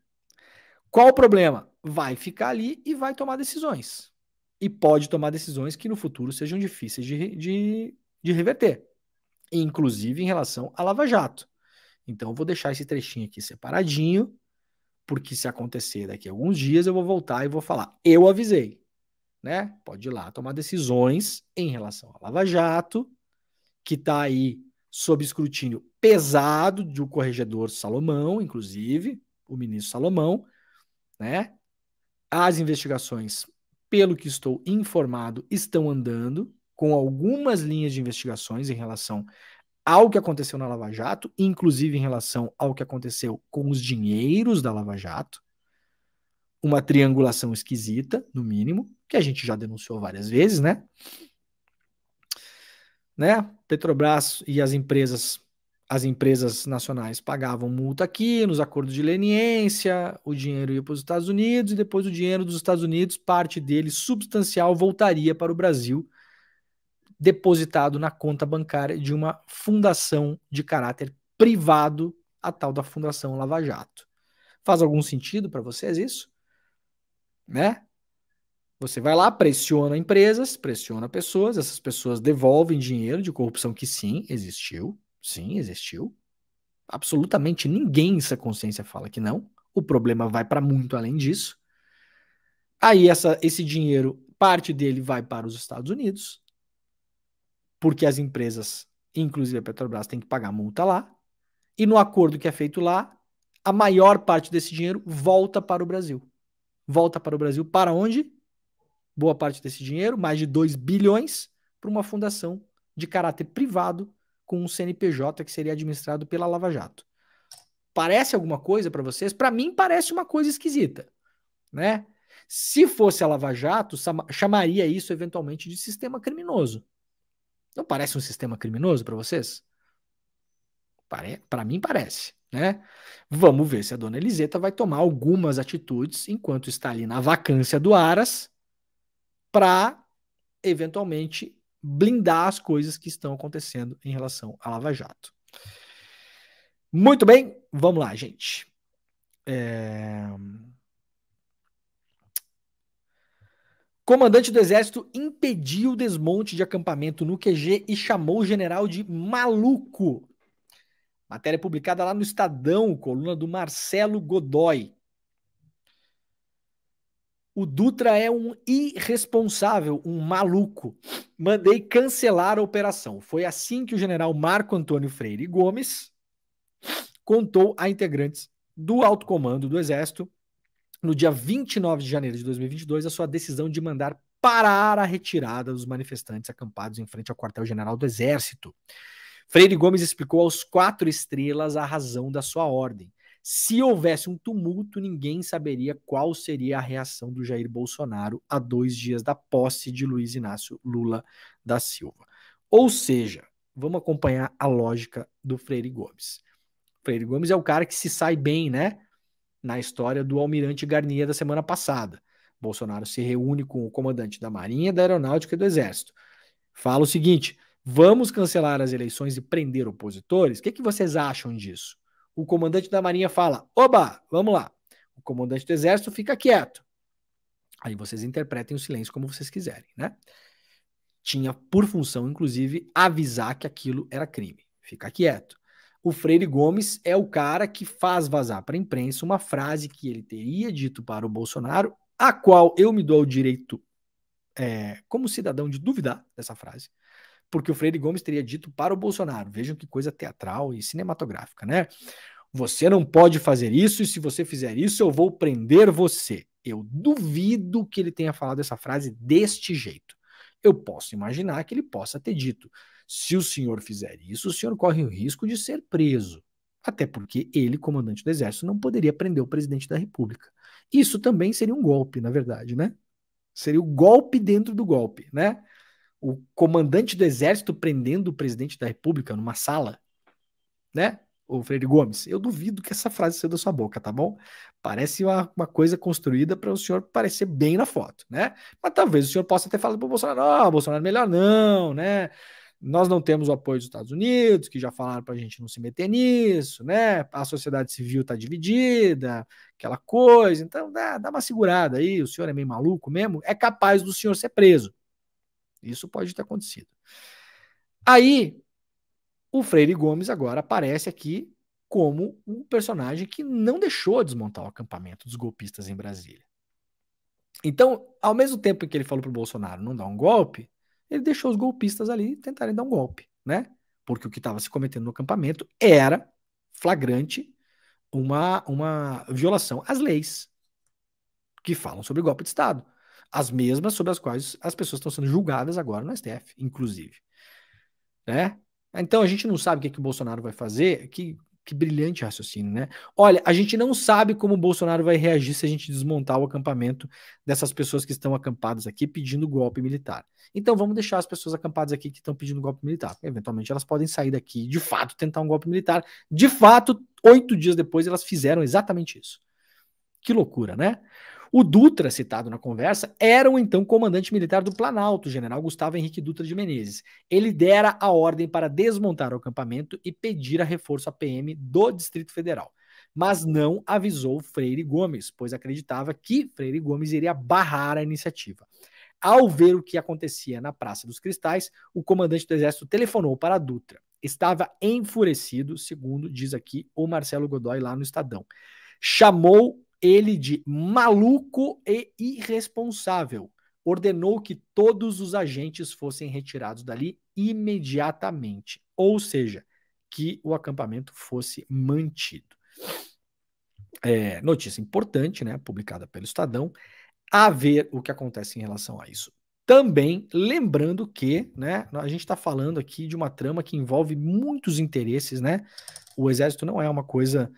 Qual o problema? Vai ficar ali e vai tomar decisões. E pode tomar decisões que no futuro sejam difíceis de reverter. Inclusive em relação à Lava Jato. Então eu vou deixar esse trechinho aqui separadinho, porque se acontecer daqui a alguns dias eu vou voltar e vou falar: eu avisei. Né? Pode ir lá tomar decisões em relação à Lava Jato, que está aí sob escrutínio pesado do corregedor Salomão, inclusive, o ministro Salomão, né? As investigações, pelo que estou informado, estão andando com algumas linhas de investigações em relação ao que aconteceu na Lava Jato, inclusive em relação ao que aconteceu com os dinheiros da Lava Jato. Uma triangulação esquisita, no mínimo, que a gente já denunciou várias vezes, né? Petrobras e as empresas nacionais pagavam multa aqui nos acordos de leniência, o dinheiro ia para os Estados Unidos e depois o dinheiro dos Estados Unidos, parte dele substancial, voltaria para o Brasil, depositado na conta bancária de uma fundação de caráter privado, a tal da Fundação Lava Jato. Faz algum sentido para vocês isso? Né? Você vai lá, pressiona empresas, pressiona pessoas, essas pessoas devolvem dinheiro de corrupção que sim, existiu. Absolutamente ninguém em sua consciência fala que não. O problema vai para muito além disso. Aí esse dinheiro, parte dele vai para os Estados Unidos, porque as empresas, inclusive a Petrobras, têm que pagar multa lá, e no acordo que é feito lá, a maior parte desse dinheiro volta para o Brasil. Volta para o Brasil para onde? Boa parte desse dinheiro, mais de 2 bilhões, para uma fundação de caráter privado com um CNPJ que seria administrado pela Lava Jato. Parece alguma coisa para vocês? Para mim parece uma coisa esquisita, né? Se fosse a Lava Jato, chamaria isso eventualmente de sistema criminoso. Não parece um sistema criminoso para vocês? Para mim parece, né? Vamos ver se a dona Eliseta vai tomar algumas atitudes enquanto está ali na vacância do Aras para eventualmente blindar as coisas que estão acontecendo em relação à Lava Jato. Muito bem, vamos lá, gente. Comandante do Exército impediu o desmonte de acampamento no QG e chamou o general de maluco. Matéria publicada lá no Estadão, coluna do Marcelo Godoy. O Dutra é um irresponsável, um maluco. Mandei cancelar a operação. Foi assim que o general Marco Antônio Freire Gomes contou a integrantes do alto comando do Exército, no dia 29 de janeiro de 2022, a sua decisão de mandar parar a retirada dos manifestantes acampados em frente ao quartel-general do Exército. Freire Gomes explicou aos 4 estrelas a razão da sua ordem. Se houvesse um tumulto, ninguém saberia qual seria a reação do Jair Bolsonaro a 2 dias da posse de Luiz Inácio Lula da Silva. Ou seja, vamos acompanhar a lógica do Freire Gomes. Freire Gomes é o cara que se sai bem, né? Na história do Almirante Garnier da semana passada. Bolsonaro se reúne com o comandante da Marinha, da Aeronáutica e do Exército. Fala o seguinte: vamos cancelar as eleições e prender opositores? O que vocês acham disso? O comandante da Marinha fala: oba, vamos lá. O comandante do Exército fica quieto. Aí vocês interpretem o silêncio como vocês quiserem, né? Tinha por função, inclusive, avisar que aquilo era crime. Fica quieto. O Freire Gomes é o cara que faz vazar para a imprensa uma frase que ele teria dito para o Bolsonaro, a qual eu me dou o direito, como cidadão, de duvidar dessa frase, porque o Freire Gomes teria dito para o Bolsonaro, vejam que coisa teatral e cinematográfica, né? Você não pode fazer isso, e se você fizer isso, eu vou prender você. Eu duvido que ele tenha falado essa frase deste jeito. Eu posso imaginar que ele possa ter dito: se o senhor fizer isso, o senhor corre o risco de ser preso. Até porque ele, comandante do Exército, não poderia prender o presidente da República. Isso também seria um golpe, na verdade, né? Seria o golpe dentro do golpe, né? O comandante do Exército prendendo o presidente da República numa sala, né? O Freire Gomes, eu duvido que essa frase saia da sua boca, tá bom? Parece uma coisa construída para o senhor parecer bem na foto, né? Mas talvez o senhor possa ter falado para o Bolsonaro: ó, Bolsonaro, melhor não, né? Nós não temos o apoio dos Estados Unidos, que já falaram para a gente não se meter nisso, né? A sociedade civil está dividida, aquela coisa, então dá uma segurada aí, o senhor é meio maluco mesmo, é capaz do senhor ser preso. Isso pode ter acontecido. Aí, o Freire Gomes agora aparece aqui como um personagem que não deixou desmontar o acampamento dos golpistas em Brasília. Então, ao mesmo tempo em que ele falou para o Bolsonaro não dar um golpe, ele deixou os golpistas ali tentarem dar um golpe, né? Porque o que estava se cometendo no acampamento era flagrante uma violação às leis que falam sobre golpe de Estado. As mesmas sobre as quais as pessoas estão sendo julgadas agora no STF, inclusive. Né? Então a gente não sabe o que o Bolsonaro vai fazer. Que brilhante raciocínio, né? Olha, a gente não sabe como o Bolsonaro vai reagir se a gente desmontar o acampamento dessas pessoas que estão acampadas aqui pedindo golpe militar. Então vamos deixar as pessoas acampadas aqui que estão pedindo golpe militar. Eventualmente elas podem sair daqui e de fato tentar um golpe militar. De fato, 8 dias depois elas fizeram exatamente isso. Que loucura, né? O Dutra, citado na conversa, era o então comandante militar do Planalto, general Gustavo Henrique Dutra de Menezes. Ele dera a ordem para desmontar o acampamento e pedir a reforço à PM do Distrito Federal, mas não avisou Freire Gomes, pois acreditava que Freire Gomes iria barrar a iniciativa. Ao ver o que acontecia na Praça dos Cristais, o comandante do Exército telefonou para Dutra. Estava enfurecido, segundo diz aqui o Marcelo Godoy lá no Estadão. Chamou ele de maluco e irresponsável. ordenou que todos os agentes fossem retirados dali imediatamente, ou seja, que o acampamento fosse mantido. Notícia importante, né, publicada pelo Estadão, a ver o que acontece em relação a isso. Também lembrando que, né, a gente está falando aqui de uma trama que envolve muitos interesses, né? O exército não é uma coisa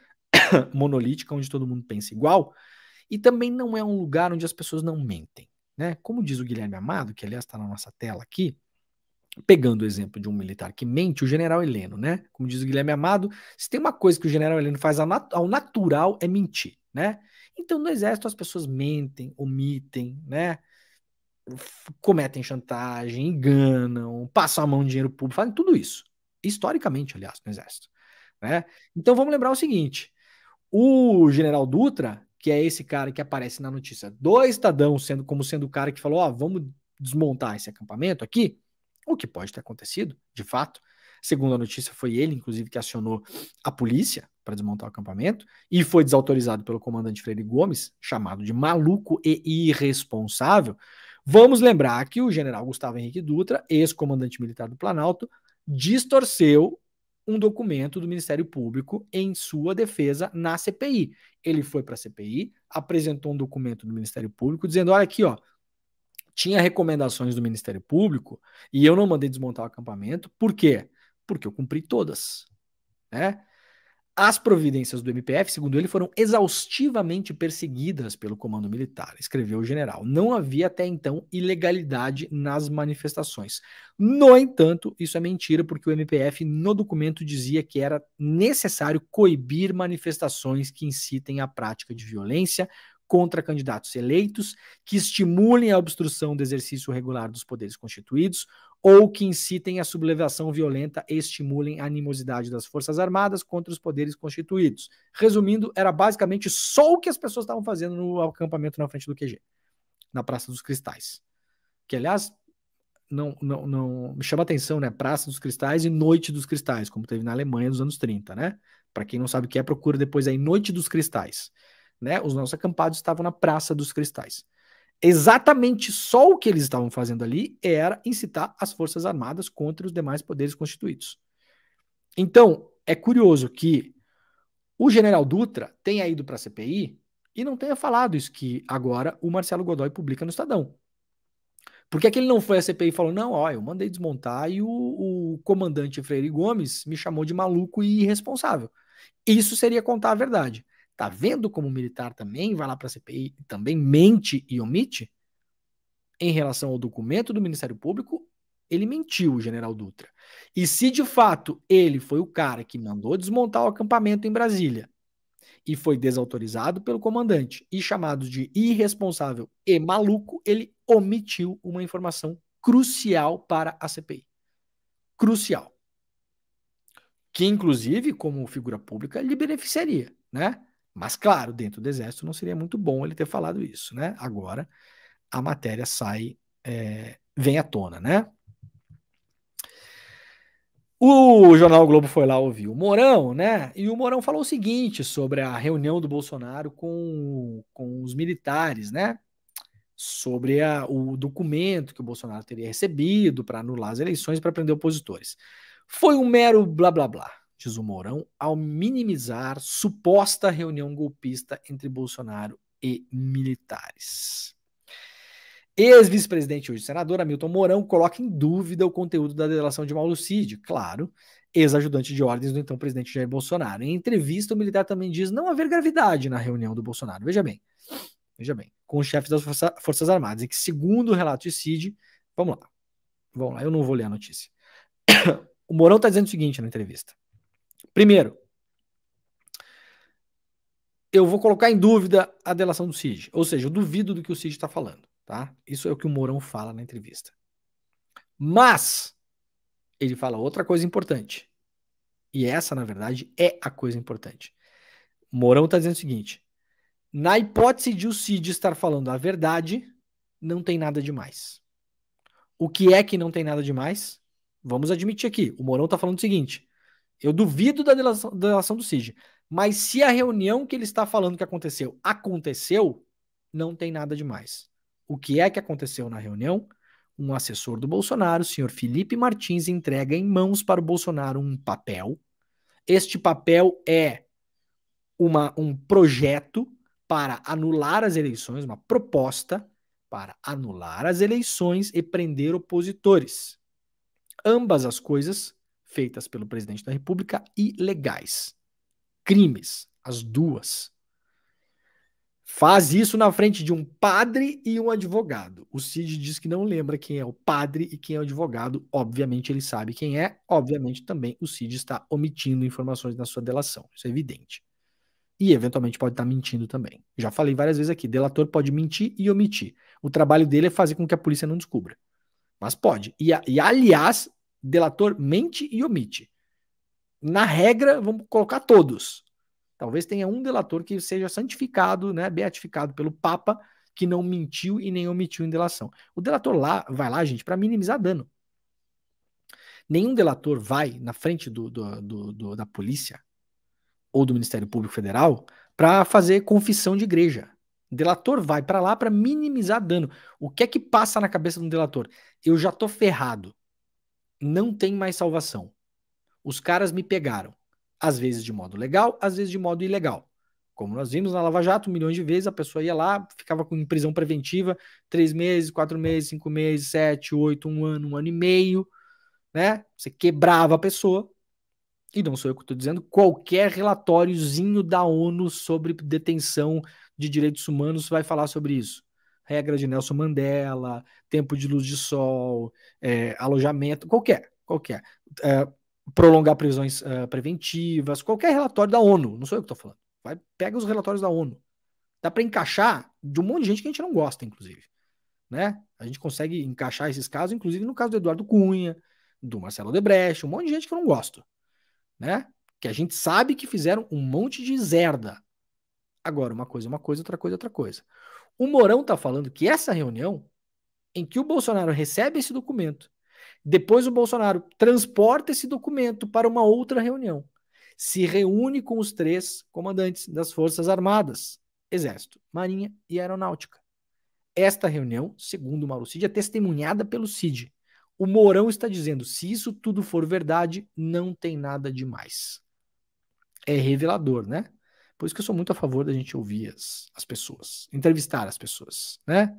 monolítica onde todo mundo pensa igual, e também não é um lugar onde as pessoas não mentem, né? Como diz o Guilherme Amado, que aliás está na nossa tela aqui, pegando o exemplo de um militar que mente, o general Heleno, né? Como diz o Guilherme Amado, se tem uma coisa que o general Heleno faz ao natural é mentir, né? Então no exército as pessoas mentem, omitem, né? Cometem chantagem, enganam, passam a mão em dinheiro público, fazem tudo isso. Historicamente, aliás, no exército, né? Então vamos lembrar o seguinte, o general Dutra, que é esse cara que aparece na notícia do Estadão, sendo o cara que falou, vamos desmontar esse acampamento aqui, o que pode ter acontecido, de fato. Segundo a notícia, foi ele, inclusive, que acionou a polícia para desmontar o acampamento e foi desautorizado pelo comandante Freire Gomes, chamado de maluco e irresponsável. Vamos lembrar que o general Gustavo Henrique Dutra, ex-comandante militar do Planalto, distorceu um documento do Ministério Público em sua defesa na CPI. Ele foi para a CPI, apresentou um documento do Ministério Público dizendo, olha aqui, tinha recomendações do Ministério Público e eu não mandei desmontar o acampamento. Por quê? Porque eu cumpri todas, né? As providências do MPF, segundo ele, foram exaustivamente perseguidas pelo comando militar, escreveu o general. Não havia até então ilegalidade nas manifestações. No entanto, isso é mentira, porque o MPF no documento dizia que era necessário coibir manifestações que incitem à prática de violência contra candidatos eleitos, que estimulem a obstrução do exercício regular dos poderes constituídos ou que incitem a sublevação violenta e estimulem a animosidade das Forças Armadas contra os poderes constituídos. Resumindo, era basicamente só o que as pessoas estavam fazendo no acampamento na frente do QG, na Praça dos Cristais. Que, aliás, não me chama atenção, né? Praça dos Cristais e Noite dos Cristais, como teve na Alemanha nos anos 30, né? Para quem não sabe o que é, procura depois aí Noite dos Cristais. Né? Os nossos acampados estavam na Praça dos Cristais. Exatamente só o que eles estavam fazendo ali era incitar as Forças Armadas contra os demais poderes constituídos. Então, é curioso que o general Dutra tenha ido para a CPI e não tenha falado isso que agora o Marcelo Godoy publica no Estadão. Por que é que ele não foi à CPI e falou, não, eu mandei desmontar e o comandante Freire Gomes me chamou de maluco e irresponsável. Isso seria contar a verdade. Tá vendo como o militar também vai lá para a CPI e também mente e omite? Em relação ao documento do Ministério Público, ele mentiu, o general Dutra. E se de fato ele foi o cara que mandou desmontar o acampamento em Brasília e foi desautorizado pelo comandante e chamado de irresponsável e maluco, ele omitiu uma informação crucial para a CPI. Crucial. Que, inclusive, como figura pública, lhe beneficiaria, né? Mas, claro, dentro do Exército não seria muito bom ele ter falado isso, né? Agora, a matéria vem à tona, né? O Jornal Globo foi lá ouvir o Mourão, né? E o Mourão falou o seguinte sobre a reunião do Bolsonaro com os militares, né? Sobre o documento que o Bolsonaro teria recebido para anular as eleições para prender opositores. Foi um mero blá blá blá, diz o Mourão, ao minimizar suposta reunião golpista entre Bolsonaro e militares. Ex-vice-presidente e hoje senador Hamilton Mourão coloca em dúvida o conteúdo da delação de Mauro Cid, claro, ex-ajudante de ordens do então presidente Jair Bolsonaro. Em entrevista, o militar também diz não haver gravidade na reunião do Bolsonaro. Veja bem, com os chefes das Forças Armadas, e que, segundo o relato de Cid, vamos lá, eu não vou ler a notícia. O Mourão está dizendo o seguinte na entrevista. Primeiro, eu vou colocar em dúvida a delação do Cid, ou seja, eu duvido do que o Cid está falando, tá? Isso é o que o Mourão fala na entrevista. Mas ele fala outra coisa importante, e essa, na verdade, é a coisa importante. O Mourão está dizendo o seguinte: na hipótese de o Cid estar falando a verdade, não tem nada demais. O que é que não tem nada demais? Vamos admitir aqui, o Mourão está falando o seguinte: eu duvido da delação do Cid, mas se a reunião que ele está falando que aconteceu, não tem nada demais. O que é que aconteceu na reunião? Um assessor do Bolsonaro, o senhor Felipe Martins, entrega em mãos para o Bolsonaro um papel. Este papel é um projeto para anular as eleições, uma proposta para anular as eleições e prender opositores. Ambas as coisas feitas pelo presidente da República ilegais. Crimes, as duas. Faz isso na frente de um padre e um advogado. O Cid diz que não lembra quem é o padre e quem é o advogado. Obviamente ele sabe quem é. Obviamente também o Cid está omitindo informações na sua delação. Isso é evidente. E eventualmente pode estar mentindo também. Já falei várias vezes aqui, delator pode mentir e omitir. O trabalho dele é fazer com que a polícia não descubra. Mas pode. E aliás, delator mente e omite. Na regra, vamos colocar todos. Talvez tenha um delator que seja santificado, né, beatificado pelo Papa, que não mentiu e nem omitiu em delação. O delator vai lá, gente, para minimizar dano. Nenhum delator vai na frente da polícia ou do Ministério Público Federal para fazer confissão de igreja. O delator vai para lá para minimizar dano. O que é que passa na cabeça de um delator? Eu já tô ferrado. Não tem mais salvação. Os caras me pegaram. Às vezes de modo legal, às vezes de modo ilegal. Como nós vimos na Lava Jato, milhões de vezes a pessoa ia lá, ficava em prisão preventiva, 3 meses, 4 meses, 5 meses, 7, 8, um ano e meio, né? Você quebrava a pessoa. E não sou eu que estou dizendo, qualquer relatóriozinho da ONU sobre detenção de direitos humanos vai falar sobre isso. Regra de Nelson Mandela, tempo de luz de sol, alojamento, qualquer. Prolongar prisões preventivas, qualquer relatório da ONU, não sou eu que estou falando. Pega os relatórios da ONU. Dá para encaixar de um monte de gente que a gente não gosta, inclusive. Né? A gente consegue encaixar esses casos, inclusive no caso do Eduardo Cunha, do Marcelo Odebrecht, um monte de gente que eu não gosto. Né? Que a gente sabe que fizeram um monte de zerda. Agora, uma coisa é uma coisa, outra coisa é outra coisa. O Mourão está falando que essa reunião, em que o Bolsonaro recebe esse documento, depois o Bolsonaro transporta esse documento para uma outra reunião, se reúne com os 3 comandantes das Forças Armadas, Exército, Marinha e Aeronáutica. Esta reunião, segundo o Mauro Cid, é testemunhada pelo Cid. O Mourão está dizendo, se isso tudo for verdade, não tem nada demais. É revelador, né? Por isso que eu sou muito a favor da gente ouvir as pessoas, entrevistar as pessoas, né?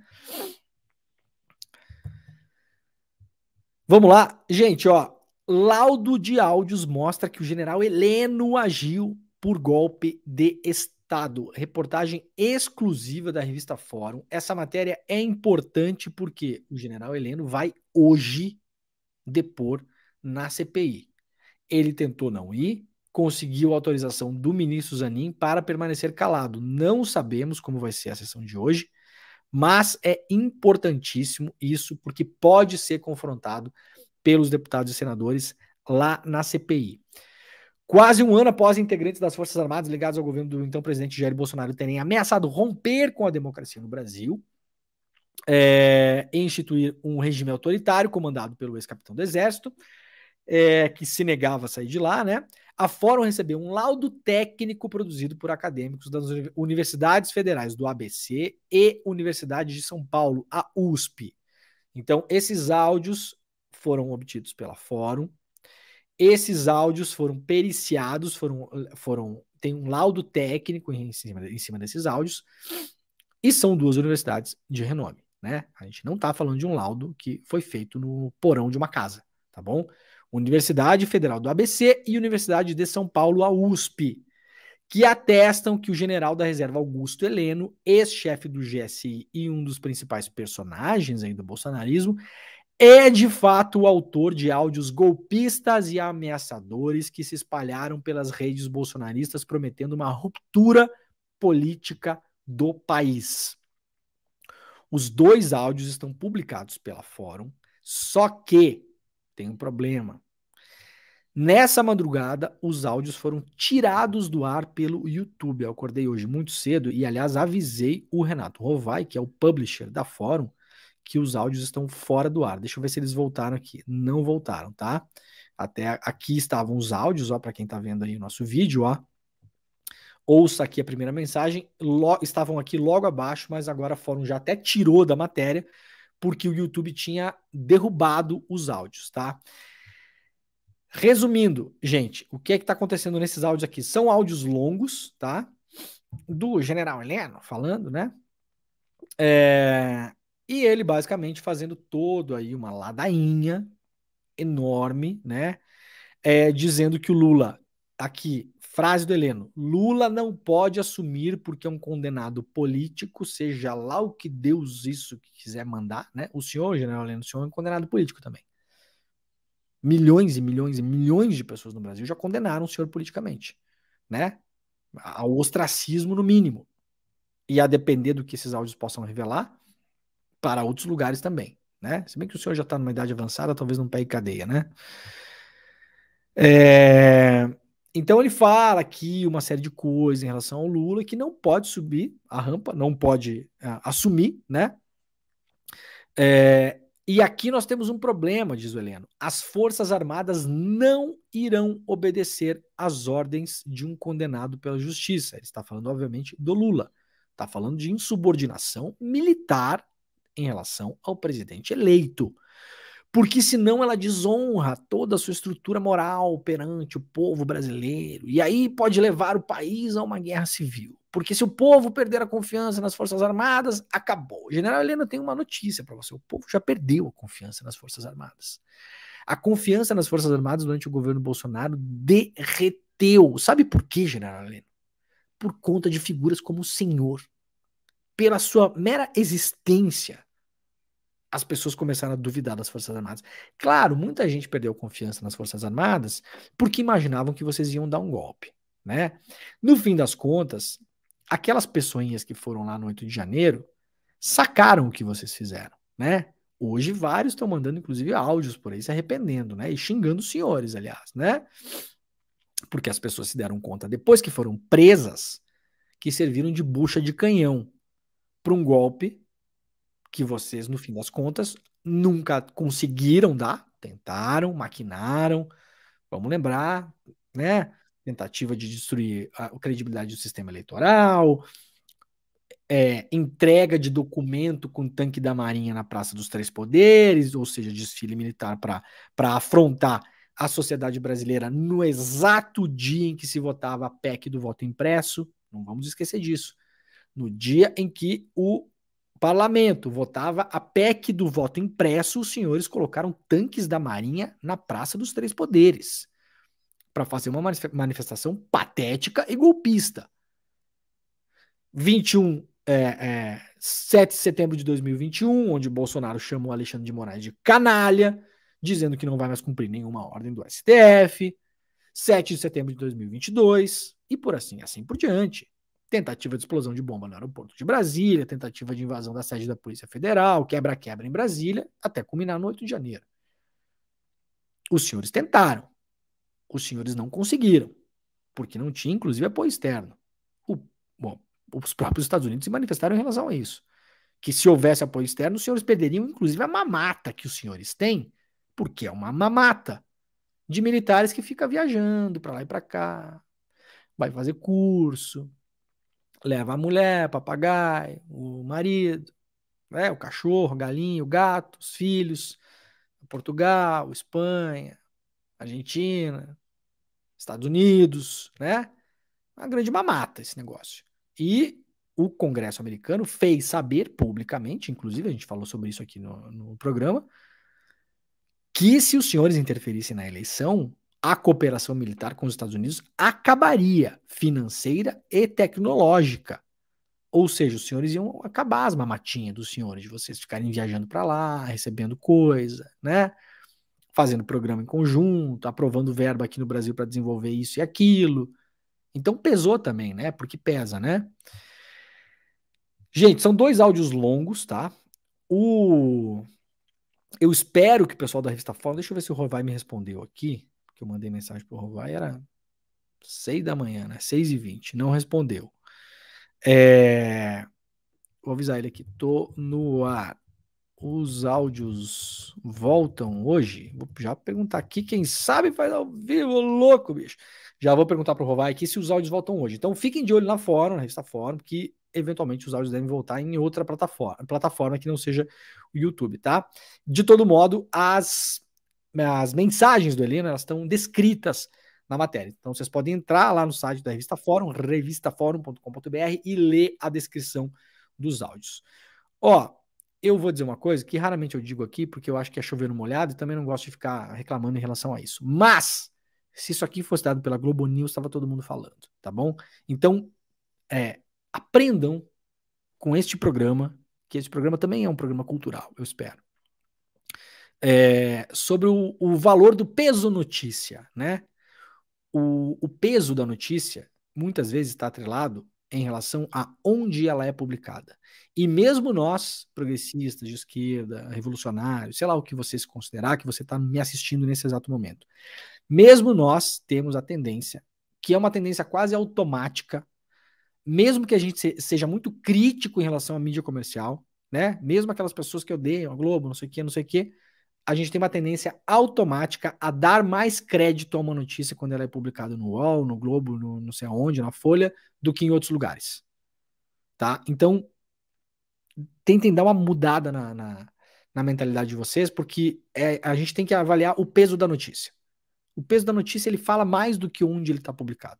Vamos lá, gente, ó. Laudo de áudios mostra que o general Heleno agiu por golpe de Estado. Reportagem exclusiva da revista Fórum. Essa matéria é importante porque o general Heleno vai hoje depor na CPI. Ele tentou não ir, conseguiu autorização do ministro Zanin para permanecer calado. Não sabemos como vai ser a sessão de hoje, mas é importantíssimo isso, porque pode ser confrontado pelos deputados e senadores lá na CPI. Quase um ano após integrantes das Forças Armadas ligados ao governo do então presidente Jair Bolsonaro terem ameaçado romper com a democracia no Brasil, e instituir um regime autoritário comandado pelo ex-capitão do Exército, que se negava a sair de lá, né? A Fórum recebeu um laudo técnico produzido por acadêmicos das universidades federais do ABC e Universidade de São Paulo, a USP. Então, esses áudios foram obtidos pela Fórum. Esses áudios foram periciados, tem um laudo técnico em cima desses áudios, e são 2 universidades de renome, né? A gente não está falando de um laudo que foi feito no porão de uma casa, tá bom? Universidade Federal do ABC e Universidade de São Paulo, a USP, que atestam que o general da reserva Augusto Heleno, ex-chefe do GSI e um dos principais personagens aí do bolsonarismo, é de fato o autor de áudios golpistas e ameaçadores que se espalharam pelas redes bolsonaristas prometendo uma ruptura política do país. Os 2 áudios estão publicados pela Fórum, só que tem um problema. Nessa madrugada, os áudios foram tirados do ar pelo YouTube. Eu acordei hoje muito cedo e, aliás, avisei o Renato Rovai, que é o publisher da Fórum, que os áudios estão fora do ar. Deixa eu ver se eles voltaram aqui. Não voltaram, tá? Até aqui estavam os áudios, ó, para quem tá vendo aí o nosso vídeo, ó. ouça aqui a primeira mensagem. Estavam aqui logo abaixo, mas agora a Fórum já até tirou da matéria, porque o YouTube tinha derrubado os áudios, tá? Resumindo, gente, o que é que tá acontecendo nesses áudios aqui? São áudios longos, tá? Do General Heleno falando, né? E ele basicamente fazendo todo aí uma ladainha enorme, né? Dizendo que o Lula, aqui, frase do Heleno, Lula não pode assumir porque é um condenado político, seja lá o que Deus isso que quiser mandar, né? O senhor, General Heleno, o senhor é um condenado político também. Milhões e milhões e milhões de pessoas no Brasil já condenaram o senhor politicamente, né? Ao ostracismo no mínimo. E a depender do que esses áudios possam revelar, para outros lugares também, né? Se bem que o senhor já está numa idade avançada, talvez não pegue cadeia, né? Então ele fala aqui uma série de coisas em relação ao Lula que não pode subir a rampa, não pode assumir, né? E aqui nós temos um problema, diz o Heleno. As Forças Armadas não irão obedecer às ordens de um condenado pela justiça. Ele está falando, obviamente, do Lula. Está falando de insubordinação militar em relação ao presidente eleito. Porque senão ela desonra toda a sua estrutura moral perante o povo brasileiro. E aí pode levar o país a uma guerra civil. Porque se o povo perder a confiança nas Forças Armadas, acabou. O General Heleno tem uma notícia para você. O povo já perdeu a confiança nas Forças Armadas. A confiança nas Forças Armadas durante o governo Bolsonaro derreteu. Sabe por quê, General Heleno? Por conta de figuras como o senhor. Pela sua mera existência, as pessoas começaram a duvidar das Forças Armadas. Claro, muita gente perdeu confiança nas Forças Armadas porque imaginavam que vocês iam dar um golpe, né? No fim das contas, aquelas pessoinhas que foram lá no 8 de janeiro sacaram o que vocês fizeram, né? Hoje vários estão mandando, inclusive, áudios por aí se arrependendo, né? E xingando os senhores, aliás, né? Porque as pessoas se deram conta, depois que foram presas, que serviram de bucha de canhão para um golpe que vocês, no fim das contas, nunca conseguiram dar, tentaram, maquinaram, vamos lembrar, né? Tentativa de destruir a credibilidade do sistema eleitoral, entrega de documento com tanque da Marinha na Praça dos Três Poderes, ou seja, desfile militar para afrontar a sociedade brasileira no exato dia em que se votava a PEC do voto impresso, não vamos esquecer disso, no dia em que o parlamento votava a PEC do voto impresso, os senhores colocaram tanques da Marinha na Praça dos Três Poderes para fazer uma manifestação patética e golpista. 7 de setembro de 2021, onde Bolsonaro chamou Alexandre de Moraes de canalha, dizendo que não vai mais cumprir nenhuma ordem do STF. 7 de setembro de 2022 e por assim por diante. Tentativa de explosão de bomba no aeroporto de Brasília, tentativa de invasão da sede da Polícia Federal, quebra-quebra em Brasília, até culminar no 8 de janeiro. Os senhores tentaram. Os senhores não conseguiram, porque não tinha, inclusive, apoio externo. Os próprios Estados Unidos se manifestaram em relação a isso. Que se houvesse apoio externo, os senhores perderiam, inclusive, a mamata que os senhores têm, porque é uma mamata de militares que fica viajando para lá e para cá, vai fazer curso, leva a mulher, papagaio, o marido, o cachorro, a galinha, o gato, os filhos, Portugal, Espanha, Argentina, Estados Unidos, né? Uma grande mamata esse negócio. E o Congresso americano fez saber publicamente, inclusive a gente falou sobre isso aqui no programa, que se os senhores interferissem na eleição, a cooperação militar com os Estados Unidos acabaria financeira e tecnológica. Ou seja, os senhores iam acabar as mamatinhas dos senhores, de vocês ficarem viajando para lá, recebendo coisa, né? Fazendo programa em conjunto, aprovando verba aqui no Brasil para desenvolver isso e aquilo. Então pesou também, né? Porque pesa, né? Gente, são 2 áudios longos, tá? Eu espero que o pessoal da revista Fórum, deixa eu ver se o Rovai me respondeu aqui, porque eu mandei mensagem pro Rovai, era 6 da manhã, né? 6h20, não respondeu. Vou avisar ele aqui, tô no ar. os áudios voltam hoje? Vou já perguntar aqui, quem sabe faz ao vivo, louco, bicho. Já vou perguntar para o Rovai aqui se os áudios voltam hoje. Então fiquem de olho na fórum, na revista Fórum, que eventualmente os áudios devem voltar em outra plataforma que não seja o YouTube, tá? De todo modo, as mensagens do Heleno, elas estão descritas na matéria. Então vocês podem entrar lá no site da revista Fórum, revistaforum.com.br, e ler a descrição dos áudios. Ó, eu vou dizer uma coisa que raramente eu digo aqui, porque eu acho que é chover no molhado e também não gosto de ficar reclamando em relação a isso. Mas, se isso aqui fosse dado pela Globo News, estava todo mundo falando, tá bom? Então, aprendam com este programa, que este programa também é um programa cultural, eu espero. Sobre o valor do peso notícia, né? O peso da notícia muitas vezes está atrelado em relação a onde ela é publicada. E mesmo nós, progressistas, de esquerda, revolucionários, sei lá o que você se considerar, que você está me assistindo nesse exato momento, mesmo nós temos a tendência, que é uma tendência quase automática, mesmo que a gente seja muito crítico em relação à mídia comercial, né? Mesmo aquelas pessoas que odeiam a Globo, não sei o que, a gente tem uma tendência automática a dar mais crédito a uma notícia quando ela é publicada no UOL, no Globo, no não sei aonde, na Folha, do que em outros lugares. Tá? Então, tentem dar uma mudada na mentalidade de vocês, porque a gente tem que avaliar o peso da notícia. O peso da notícia, ele fala mais do que onde ele está publicado.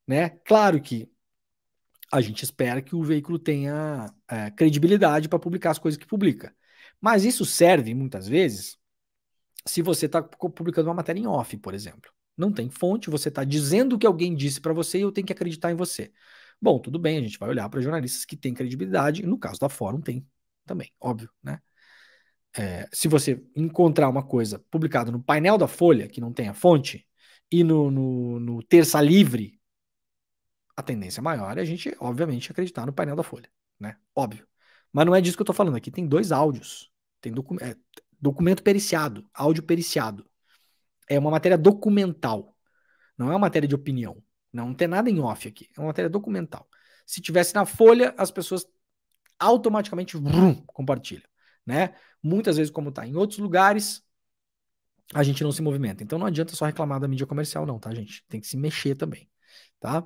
Né? Claro que a gente espera que o veículo tenha credibilidade para publicar as coisas que publica. Mas isso serve, muitas vezes, se você está publicando uma matéria em off, por exemplo. Não tem fonte, você está dizendo o que alguém disse para você e eu tenho que acreditar em você. Bom, tudo bem, a gente vai olhar para jornalistas que têm credibilidade, no caso da Fórum tem também, óbvio, né? Se você encontrar uma coisa publicada no painel da Folha, que não tem a fonte, e no Terça Livre, a tendência maior é a gente, obviamente, acreditar no painel da Folha, né? Óbvio. Mas não é disso que eu estou falando aqui, tem 2 áudios, tem documento periciado, áudio periciado. É uma matéria documental, não é uma matéria de opinião. Não tem nada em off aqui, é uma matéria documental. Se tivesse na Folha, as pessoas automaticamente compartilham, né? Muitas vezes, como está em outros lugares, a gente não se movimenta. Então não adianta só reclamar da mídia comercial não, tá, gente? Tem que se mexer também, tá?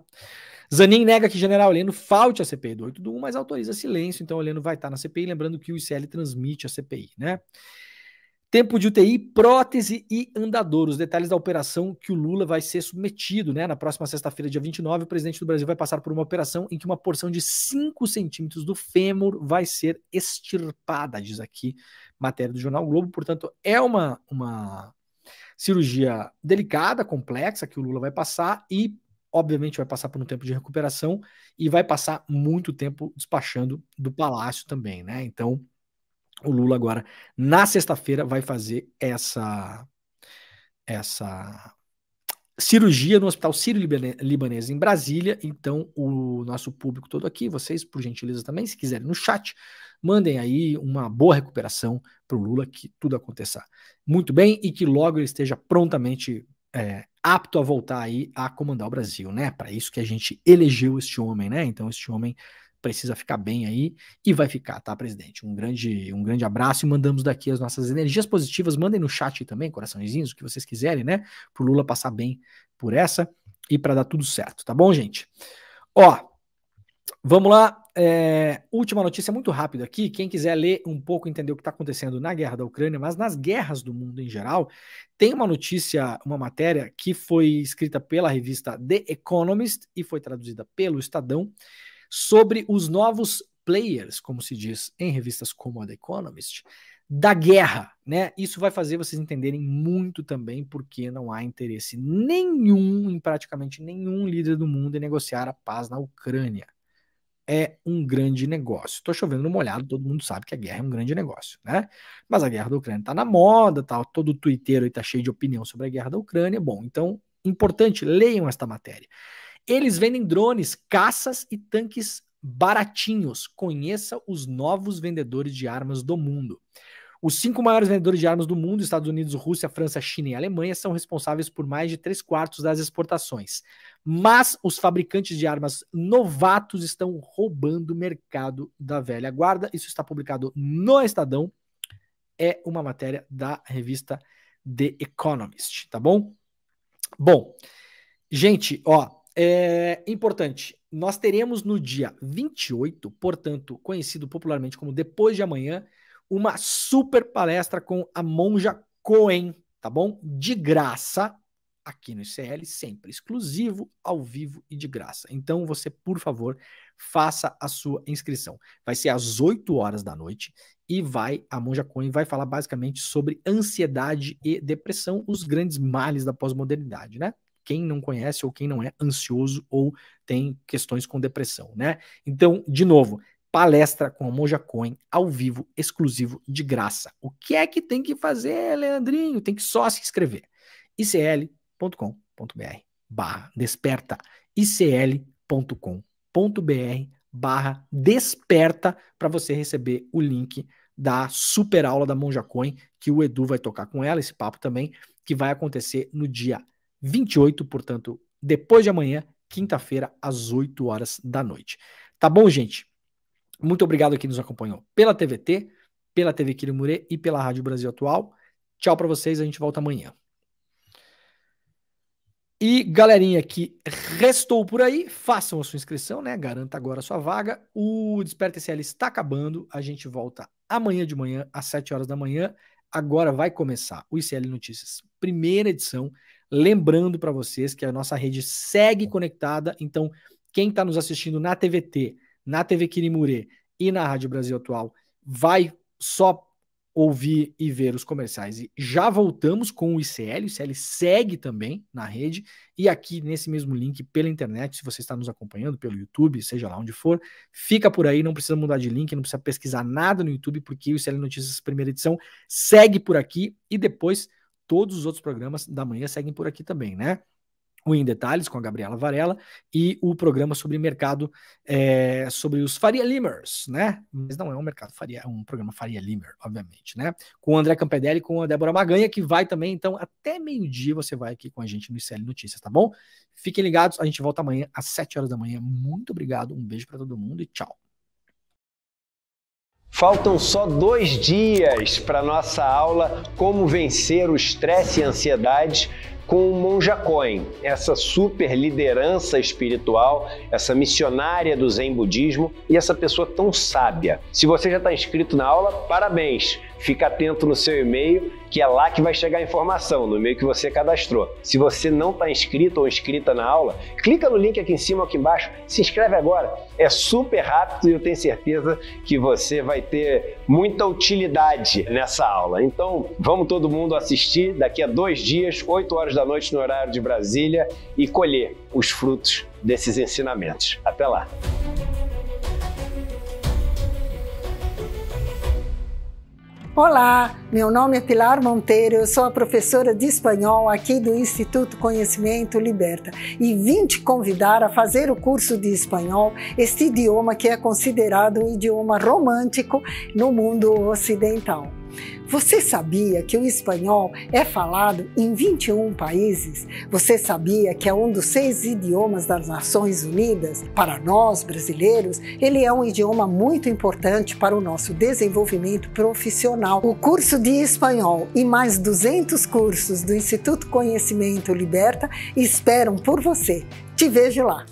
Zanin nega que General Heleno falte a CPI do 8 do 1, mas autoriza silêncio, então o Heleno vai estar na CPI, lembrando que o ICL transmite a CPI, né? Tempo de UTI, prótese e andador. Os detalhes da operação que o Lula vai ser submetido, né? Na próxima sexta-feira, dia 29, o presidente do Brasil vai passar por uma operação em que uma porção de 5 centímetros do fêmur vai ser extirpada, diz aqui, matéria do Jornal Globo. Portanto, é uma cirurgia delicada, complexa, que o Lula vai passar e, obviamente, vai passar por um tempo de recuperação e vai passar muito tempo despachando do palácio também, né? Então, o Lula agora, na sexta-feira, vai fazer essa cirurgia no Hospital Sírio-Libanês em Brasília. Então, o nosso público todo aqui, vocês, por gentileza também, se quiserem no chat, mandem aí uma boa recuperação para o Lula, que tudo aconteça muito bem e que logo ele esteja prontamente apto a voltar aí a comandar o Brasil, né? Para isso que a gente elegeu este homem, né? Então, este homem precisa ficar bem aí e vai ficar, tá, presidente? Um grande abraço e mandamos daqui as nossas energias positivas. Mandem no chat também, coraçõezinhos, o que vocês quiserem, né? Pro Lula passar bem por essa e para dar tudo certo, tá bom, gente? Ó, vamos lá. Última notícia muito rápida aqui. Quem quiser ler um pouco, entender o que está acontecendo na guerra da Ucrânia, mas nas guerras do mundo em geral, tem uma notícia, uma matéria que foi escrita pela revista The Economist e foi traduzida pelo Estadão, sobre os novos players, como se diz em revistas como a The Economist, da guerra, né? Isso vai fazer vocês entenderem muito também porque não há interesse nenhum, em praticamente nenhum líder do mundo, em negociar a paz na Ucrânia. É um grande negócio. Estou chovendo no molhado, todo mundo sabe que a guerra é um grande negócio, né? Mas a guerra da Ucrânia está na moda, tá, todo twitteiro está cheio de opinião sobre a guerra da Ucrânia. Bom, então, importante, leiam esta matéria. Eles vendem drones, caças e tanques baratinhos. Conheça os novos vendedores de armas do mundo. Os 5 maiores vendedores de armas do mundo, Estados Unidos, Rússia, França, China e Alemanha, são responsáveis por mais de 3/4 das exportações. Mas os fabricantes de armas novatos estão roubando o mercado da velha guarda. Isso está publicado no Estadão. É uma matéria da revista The Economist, tá bom? Bom, gente, ó, é importante. Nós teremos no dia 28, portanto, conhecido popularmente como depois de amanhã, uma super palestra com a Monja Cohen, tá bom? De graça, aqui no ICL, sempre exclusivo, ao vivo e de graça. Então você, por favor, faça a sua inscrição. Vai ser às 8 horas da noite e a Monja Cohen vai falar basicamente sobre ansiedade e depressão, os grandes males da pós-modernidade, né? Quem não conhece ou quem não é ansioso ou tem questões com depressão, né? Então, de novo, palestra com a Monja Cohen, ao vivo, exclusivo, de graça. O que é que tem que fazer, Leandrinho? Tem que só se inscrever. icl.com.br/desperta. icl.com.br/desperta para você receber o link da super aula da Monja Cohen, que o Edu vai tocar com ela, esse papo também, que vai acontecer no dia 28, portanto, depois de amanhã, quinta-feira, às 8 horas da noite. Tá bom, gente? Muito obrigado a quem nos acompanhou pela TVT, pela TV Quirimurê e pela Rádio Brasil Atual. Tchau para vocês, a gente volta amanhã. E galerinha que restou por aí, façam a sua inscrição, né? Garanta agora a sua vaga. O Desperta ICL está acabando, a gente volta amanhã de manhã, às 7 horas da manhã. Agora vai começar o ICL Notícias, primeira edição. Lembrando para vocês que a nossa rede segue conectada, então quem está nos assistindo na TVT, na TV Quirimurê e na Rádio Brasil Atual vai só ouvir e ver os comerciais. E já voltamos com o ICL segue também na rede e aqui nesse mesmo link pela internet, se você está nos acompanhando pelo YouTube, seja lá onde for, fica por aí, não precisa mudar de link, não precisa pesquisar nada no YouTube, porque o ICL Notícias primeira edição segue por aqui e depois todos os outros programas da manhã seguem por aqui também, né? O Em Detalhes, com a Gabriela Varela, e o programa sobre mercado, sobre os Faria Limers, né? Mas não é um mercado Faria, é um programa Faria Limer, obviamente, né? Com o André Campedelli e com a Débora Maganha, que vai também, então, até meio-dia você vai aqui com a gente no ICL Notícias, tá bom? Fiquem ligados, a gente volta amanhã às 7 horas da manhã. Muito obrigado, um beijo para todo mundo e tchau. Faltam só 2 dias para nossa aula Como Vencer o Estresse e a Ansiedade com Monja Cohen, essa super liderança espiritual, essa missionária do Zen Budismo e essa pessoa tão sábia. Se você já está inscrito na aula, parabéns! Fica atento no seu e-mail, que é lá que vai chegar a informação, no e-mail que você cadastrou. Se você não está inscrito ou inscrita na aula, clica no link aqui em cima ou aqui embaixo, se inscreve agora. É super rápido e eu tenho certeza que você vai ter muita utilidade nessa aula. Então, vamos todo mundo assistir daqui a 2 dias, 8 horas da noite no horário de Brasília e colher os frutos desses ensinamentos. Até lá! Olá, meu nome é Pilar Monteiro, eu sou a professora de espanhol aqui do Instituto Conhecimento Liberta e vim te convidar a fazer o curso de espanhol, este idioma que é considerado um idioma romântico no mundo ocidental. Você sabia que o espanhol é falado em 21 países? Você sabia que é um dos 6 idiomas das Nações Unidas? Para nós, brasileiros, ele é um idioma muito importante para o nosso desenvolvimento profissional. O curso de espanhol e mais 200 cursos do Instituto Conhecimento Liberta esperam por você. Te vejo lá!